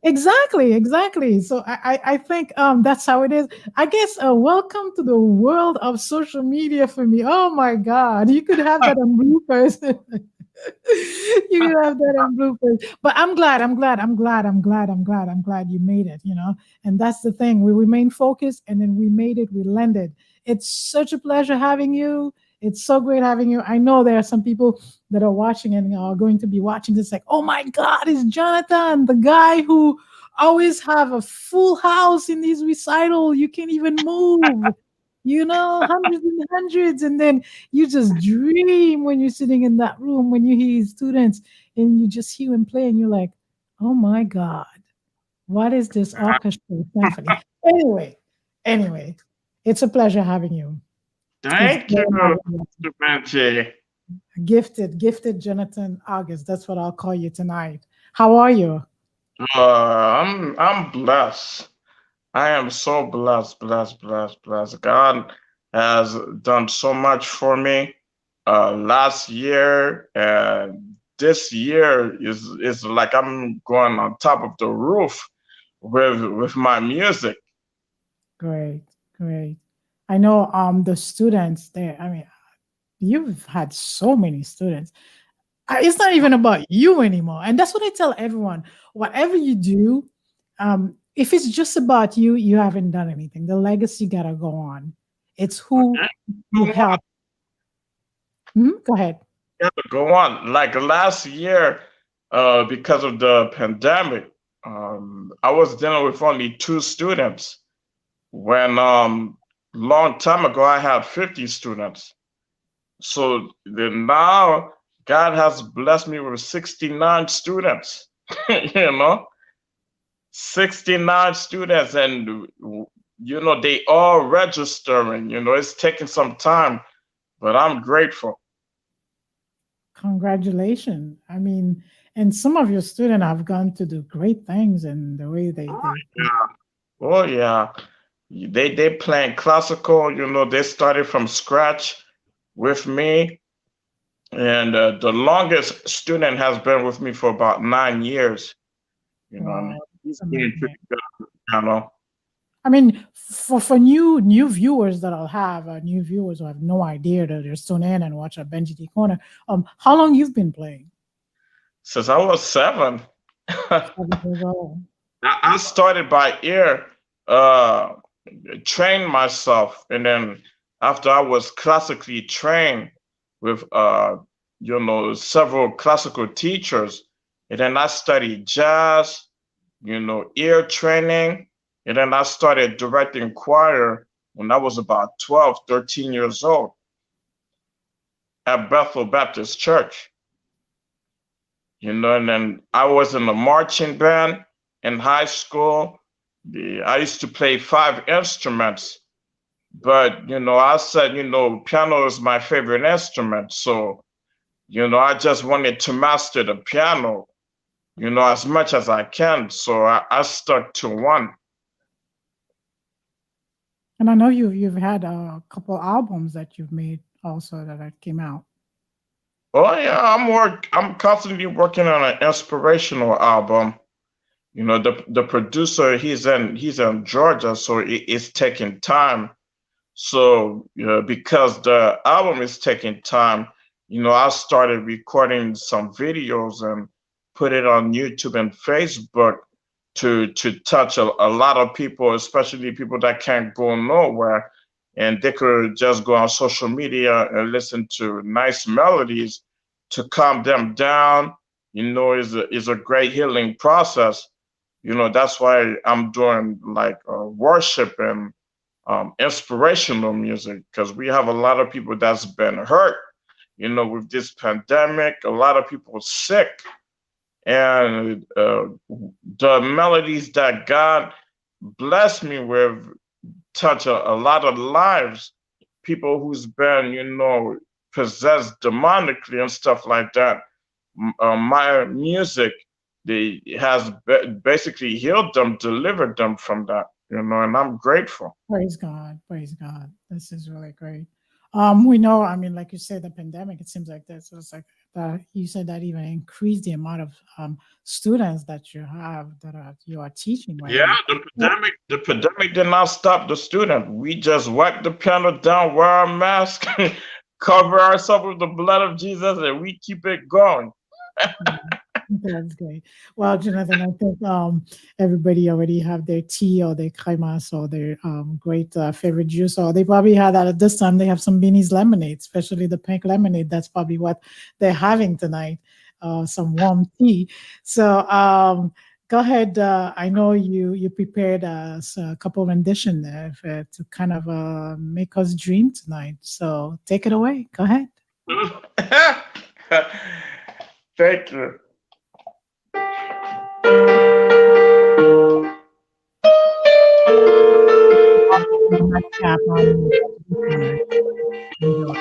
Exactly. So I think that's how it is. I guess welcome to the world of social media for me. Oh my God, you could have that on bloopers. You can have that on bloopers. But I'm glad you made it, you know. And that's the thing. We remain focused and then we made it, we landed. It's such a pleasure having you. It's so great having you. I know there are some people that are watching and are going to be watching this like, oh my God, it's Jonathan, the guy who always have a full house in his recital. You can't even move. You know, hundreds, and then you just dream when you're sitting in that room when you hear his students and you just hear him play and you're like, oh my God, what is this orchestral symphony? Anyway, it's a pleasure having you. Thank you, Mr. Benji. Gifted Jonathan Auguste. That's what I'll call you tonight. How are you? I'm blessed. I am so blessed. God has done so much for me last year, and this year is like I'm going on top of the roof with my music. Great. I know the students there. I mean, you've had so many students. It's not even about you anymore, and that's what I tell everyone. Whatever you do, if it's just about you, you haven't done anything. The legacy gotta go on. It's who you help. Go ahead. Gotta go on. Like last year, because of the pandemic, I was dealing with only 2 students. When long time ago I had 50 students. So then now God has blessed me with 69 students. You know. 69 students, and you know they all registering. You know, it's taking some time, but I'm grateful. Congratulations. I mean, and some of your students have gone to do great things in the way they Oh yeah. They playing classical, you know, they started from scratch with me. And the longest student has been with me for about 9 years. You know, Wow. he's doing pretty good, you know. I mean, for new viewers that I'll have, new viewers who have no idea that they're tune in and watch a Benji D Corner. How long you've been playing? Since I was 7. 7 years old. I started by ear, uh, trained myself, and then after I was classically trained with several classical teachers, and then I studied jazz, ear training, and then I started directing choir when I was about 12, 13 years old at Bethel Baptist Church. And then I was in the marching band in high school. I used to play 5 instruments, but I said, piano is my favorite instrument. So, I just wanted to master the piano, as much as I can. So I stuck to one. And I know you've had a couple albums that you've made also that came out. Oh yeah, I'm constantly working on an inspirational album. The producer, he's in Georgia, so it's taking time. So because the album is taking time, I started recording some videos and put it on YouTube and Facebook to touch a lot of people, especially people that can't go nowhere, and they could just go on social media and listen to nice melodies to calm them down. Is a great healing process. That's why I'm doing like worship and inspirational music, because we have a lot of people that's been hurt, with this pandemic. A lot of people sick, and the melodies that God blessed me with touch a lot of lives. People who's been, possessed demonically and stuff like that. My music, has basically healed them, delivered them from that. And I'm grateful. Praise God. Praise God. This is really great. We know, I mean, like you said, the pandemic, it seems like this. It's like you said that even increased the amount of students that you have you are teaching right Yeah, now. the pandemic did not stop the student. We just wipe the piano down, wear a mask, cover ourselves with the blood of Jesus, and we keep it going. That's great. Well, Jonathan, I think everybody already have their tea or their cremas or their great favorite juice, or they probably had at this time they have some Beanie's lemonade, especially the pink lemonade. That's probably what they're having tonight. Some warm tea. So go ahead. I know you prepared a couple rendition there to kind of make us dream tonight. So take it away. Go ahead. Thank you. Nightcap on. Enjoy.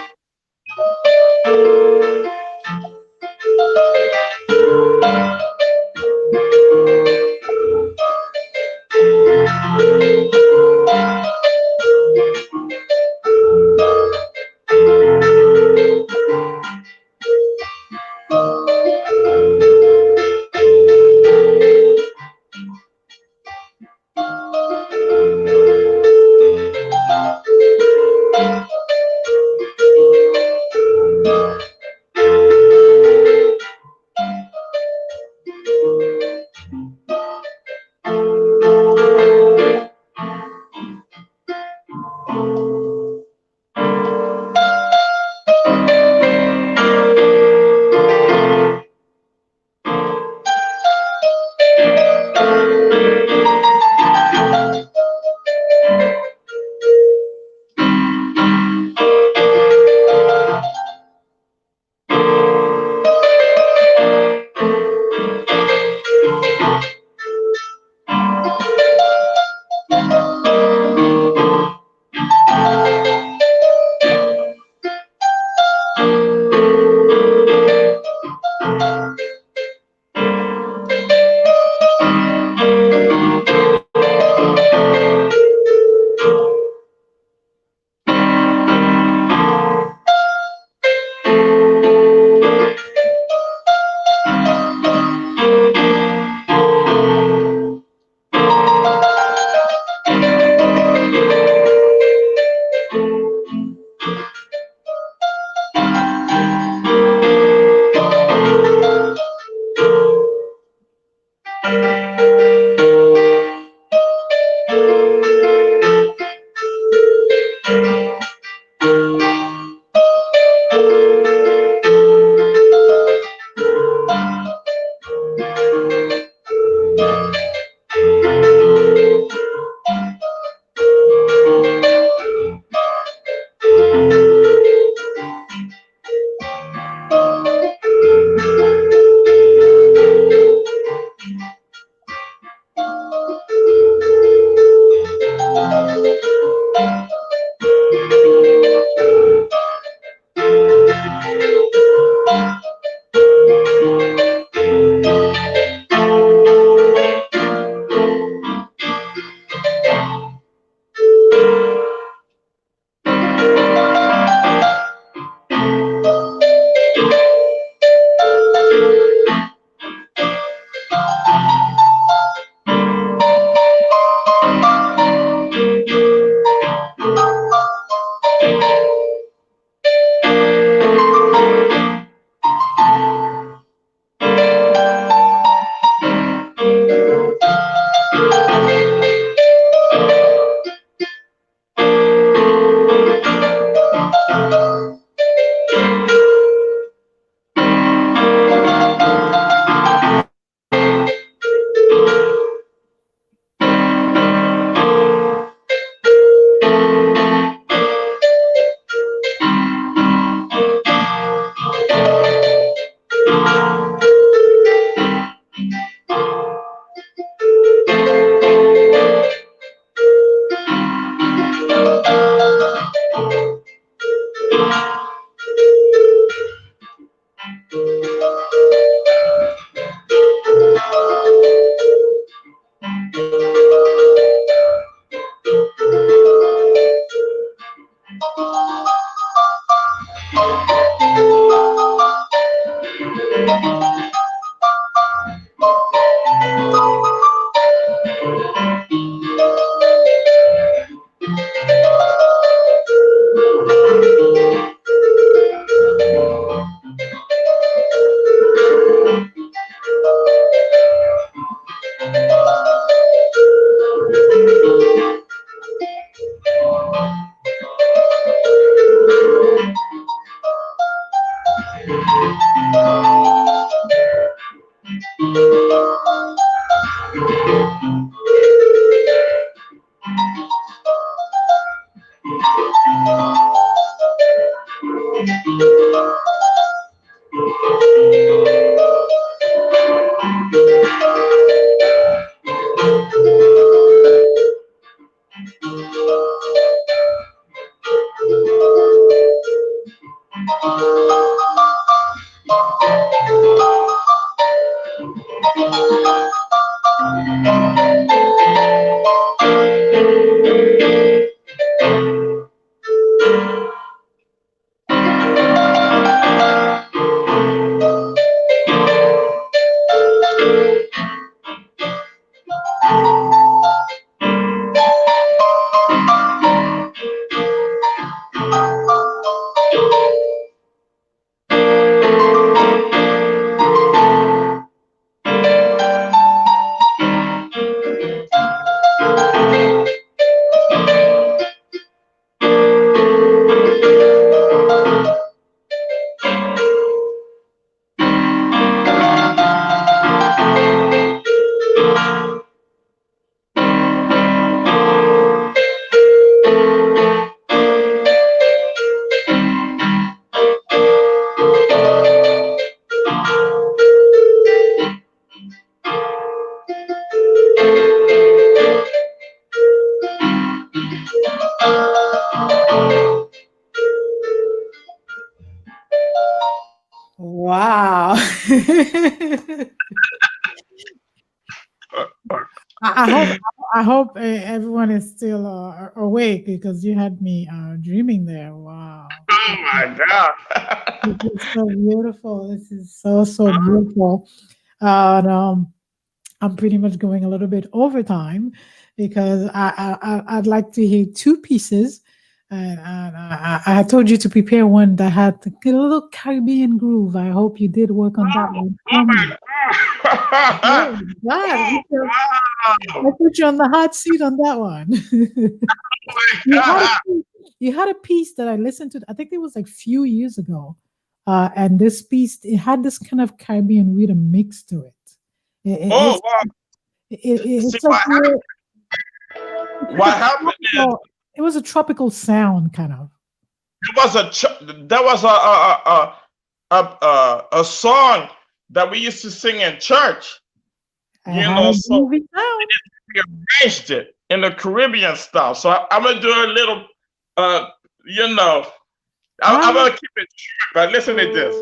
Wow. I hope everyone is still awake because you had me dreaming there. Wow. Oh my God. This is so beautiful. This is so beautiful. And I'm pretty much going a little bit over time because I'd like to hear two pieces. And I had told you to prepare one that had a little Caribbean groove. I hope you did work on that one. Oh my Oh, God. God. Oh, I put you on the hot seat on that one. you, had wow. a, you had a piece that I listened to, I think it was like few years ago. And this piece, it had this kind of Caribbean rhythm mix to it. Oh, wow. See, It's like what happened is it was a tropical sound, kind of. it was there was a song that we used to sing in church. I You had know, a so groovy sound. we arranged it in the Caribbean style. So I'm gonna do a little, you know, I'm gonna keep it short, but listen to this.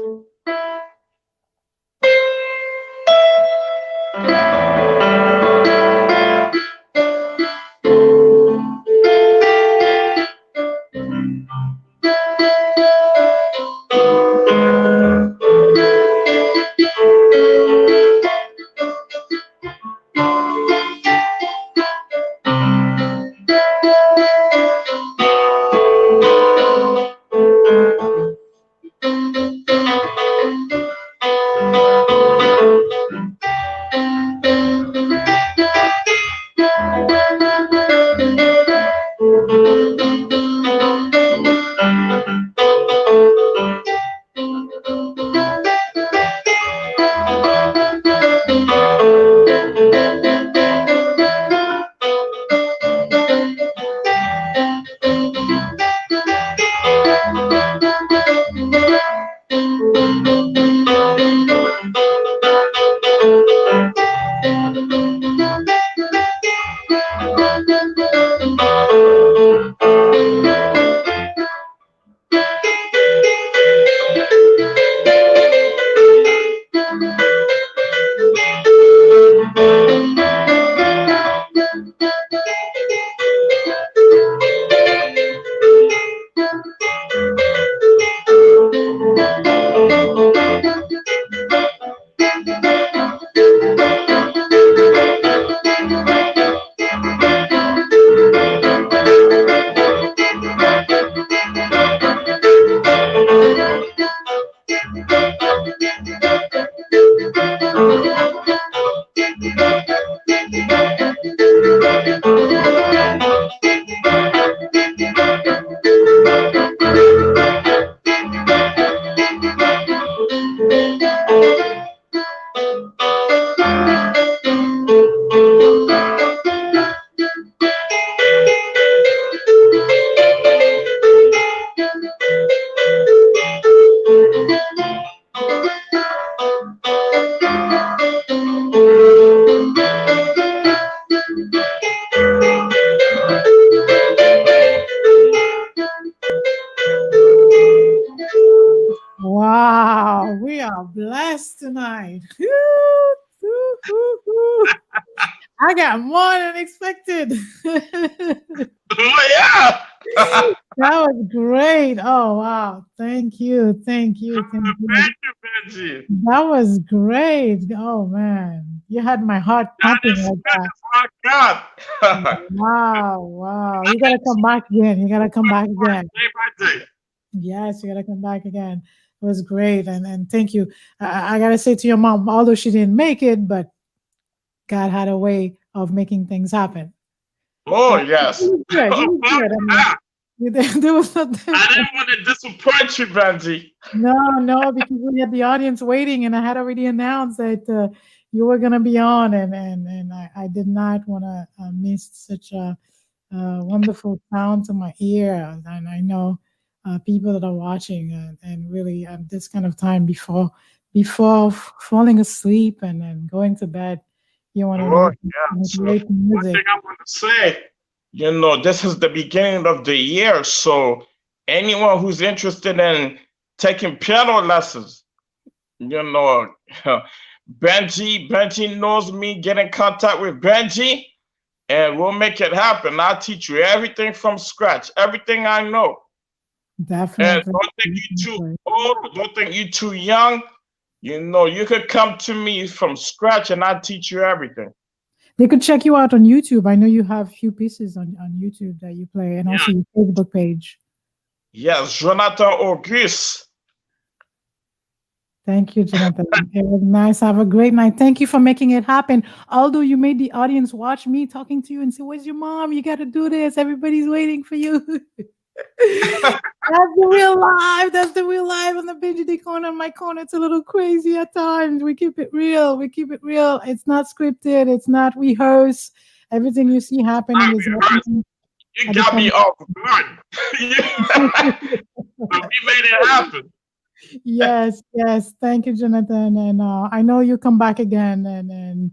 Wow, we are blessed tonight. I got more than expected. Oh, yeah. That was great. Oh, wow. Thank you. Thank you. Thank you. Thank you, Benji. That was great. Oh, man. You had my heart pumping like that. My God. Wow. Wow. You got to come back again. You got to come back again. Day by day. Yes, you got to come back again. It was great. And thank you. I got to say to your mom, although she didn't make it, but God had a way of making things happen. Oh, yes. It was good. It was good. I mean, there was nothing. I didn't want to disappoint you, Benji. No, because we had the audience waiting, and I had already announced that you were going to be on, and I did not want to miss such a wonderful sound to my ear. And I know people that are watching, and really this kind of time before falling asleep and going to bed, you want to Oh, listen yeah. to One music. thing I want to say, this is the beginning of the year. So anyone who's interested in taking piano lessons, Benji knows me. Get in contact with Benji, and we'll make it happen. I'll teach you everything from scratch, everything I know. Definitely. And don't think you're too old, don't think you're too young. You could come to me from scratch, and I'll teach you everything. They could check you out on YouTube. I know you have a few pieces on YouTube that you play, and also your Facebook page. Yes, Jonathan Auguste. Thank you, Jonathan. It was nice. Have a great night. Thank you for making it happen. Although you made the audience watch me talking to you and say, "Where's your mom? You got to do this. Everybody's waiting for you." That's the real life. That's the real life on the Benji D corner. My corner, it's a little crazy at times. We keep it real. It's not scripted. It's not rehearsed. Everything you see happening is happening. You got me off guard. But we made it happen. Yes. Thank you, Jonathan. And I know you come back again. And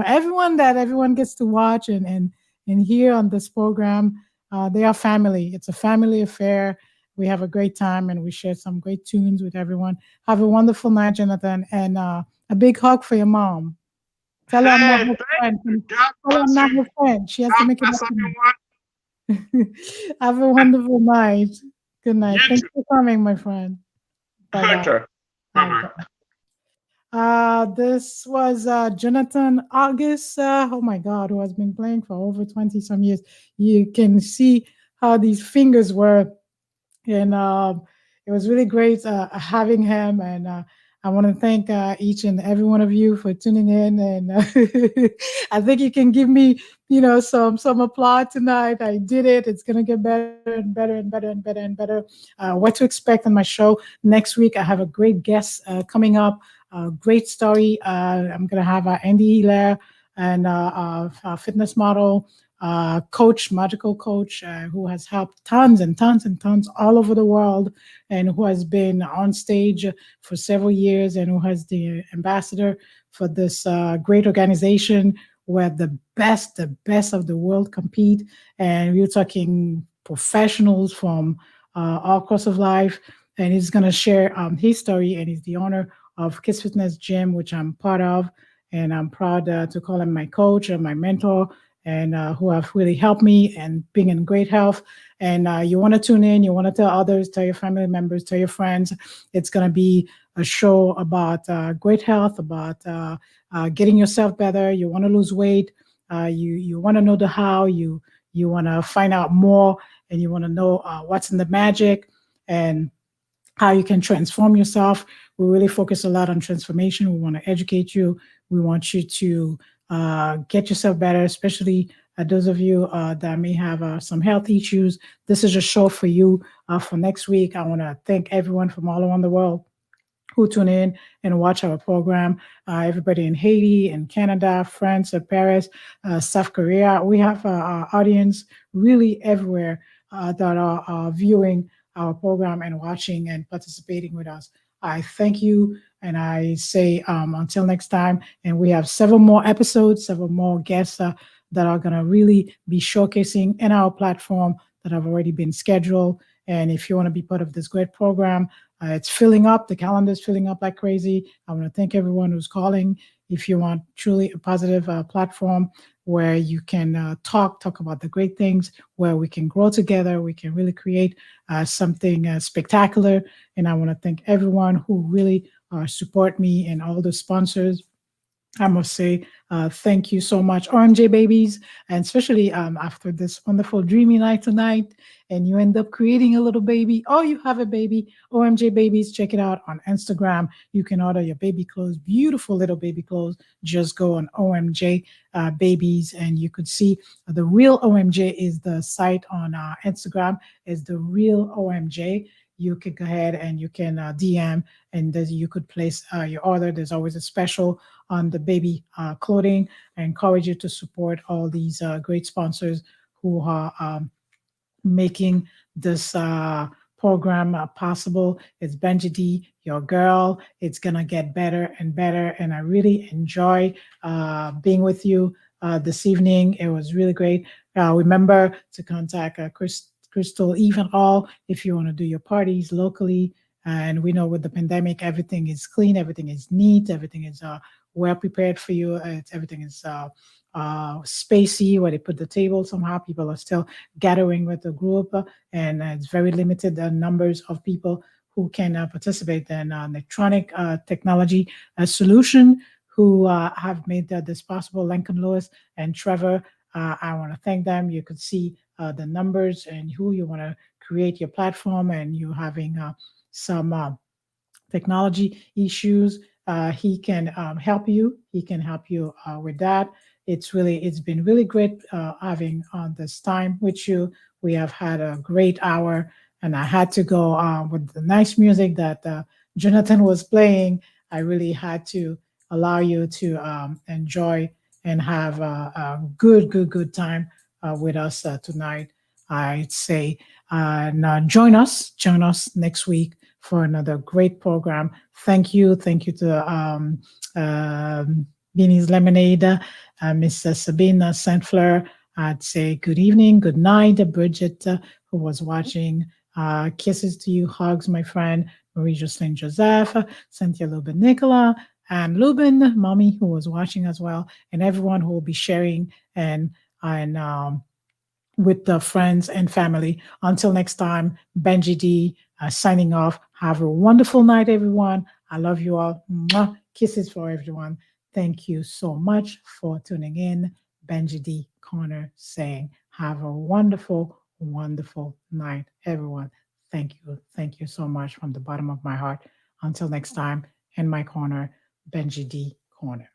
everyone gets to watch and hear on this program. They are family. It's a family affair. We have a great time, and we share some great tunes with everyone. Have a wonderful night, Jonathan, and a big hug for your mom. Tell her I'm not her friend. Tell her I'm not her friend. She has to make it happen. Have a wonderful night. Good night. Thanks for coming, my friend. Bye-bye. Okay. Bye-bye. This was Jonathan Auguste, oh my God, who has been playing for over 20 some years. You can see how these fingers were, and it was really great having him. And I want to thank each and every one of you for tuning in. And I think you can give me, some applause tonight. I did it. It's going to get better and better and better and better and better. What to expect on my show next week? I have a great guest coming up. Great story. I'm going to have Andy Hilaire, and a fitness model, coach, magical coach, who has helped tons and tons and tons all over the world, and who has been on stage for several years, and who has the ambassador for this great organization where the best of the world compete. And we're talking professionals from all course of life. And he's going to share his story, and he's the owner of Kids Fitness Gym, which I'm part of. And I'm proud to call him my coach and my mentor, and who have really helped me and being in great health. And you want to tune in, you want to tell others, tell your family members, tell your friends. It's going to be a show about great health, about getting yourself better. You want to lose weight. You want to know the how. You want to find out more, and you want to know what's in the magic and how you can transform yourself. We really focus a lot on transformation. We want to educate you. We want you to get yourself better, especially those of you that may have some health issues. This is a show for you for next week. I want to thank everyone from all around the world who tune in and watch our program. Everybody in Haiti, in Canada, France, Paris, South Korea. We have our audience really everywhere that are viewing our program and watching and participating with us. I thank you, and I say until next time. And we have several more episodes, several more guests that are going to really be showcasing in our platform that have already been scheduled. And if you want to be part of this great program, It's filling up. The calendar is filling up like crazy. I want to thank everyone who's calling. If you want truly a positive platform where you can talk about the great things, where we can grow together, we can really create something spectacular. And I want to thank everyone who really support me and all the sponsors. I must say thank you so much, OMJ babies, and especially after this wonderful dreamy night tonight, and you end up creating a little baby, or you have a baby, OMJ babies, check it out on Instagram. You can order your baby clothes, beautiful little baby clothes. Just go on OMJ babies, and you could see the real OMJ is the site on Instagram, is the real OMJ. You could go ahead and you can DM, and you could place your order. There's always a special on the baby clothing. I encourage you to support all these great sponsors who are making this program possible. It's Benji D, your girl. It's gonna get better and better, and I really enjoy being with you this evening. It was really great. Remember to contact Crystal Eve and all if you want to do your parties locally. And we know with the pandemic, everything is clean, everything is neat, everything is well prepared for you. Everything is spacey, where they put the table somehow. People are still gathering with the group, and it's very limited numbers of people who can participate in electronic technology solution who have made this possible. Lincoln Lewis and Trevor, I want to thank them. You could see the numbers and who you want to create your platform, and you having some technology issues. He can help you. He can help you with that. It's been really great having this time with you. We have had a great hour, and I had to go with the nice music that Jonathan was playing. I really had to allow you to enjoy and have a good time with us tonight. I'd say now join us next week for another great program. Thank you to Beanie's Lemonade, Miss Sabina Saint-Fleur. I'd say good evening, good night, Bridget, who was watching. Kisses to you, hugs, my friend, Marie-Jocelyn Joseph, Cynthia Lubin Nicola, and Lubin, mommy, who was watching as well, and everyone who will be sharing and with the friends and family. Until next time, Benji D signing off. Have a wonderful night, everyone. I love you all. Mwah. Kisses for everyone. Thank you so much for tuning in. Benji D Corner saying, have a wonderful, wonderful night, everyone. Thank you. Thank you so much from the bottom of my heart. Until next time, in my corner, Benji D Corner.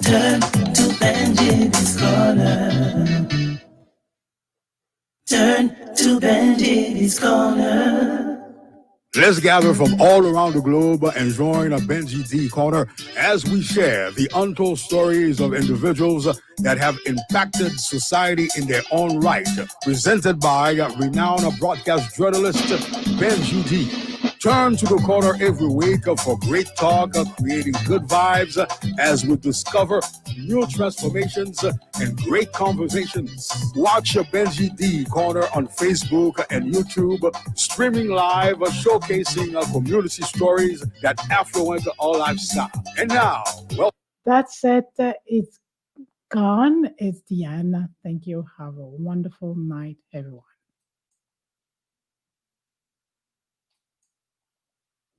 Turn to Benji's corner. Turn to Benji's corner. Let's gather from all around the globe and join a Benji D Corner as we share the untold stories of individuals that have impacted society in their own right. Presented by renowned broadcast journalist Benji D. Turn to the corner every week for great talk, creating good vibes as we discover new transformations and great conversations. Watch Benji D Corner on Facebook and YouTube, streaming live, showcasing community stories that affluent our lifestyle. And now, well, that's it. It's gone. It's the end. Thank you. Have a wonderful night, everyone.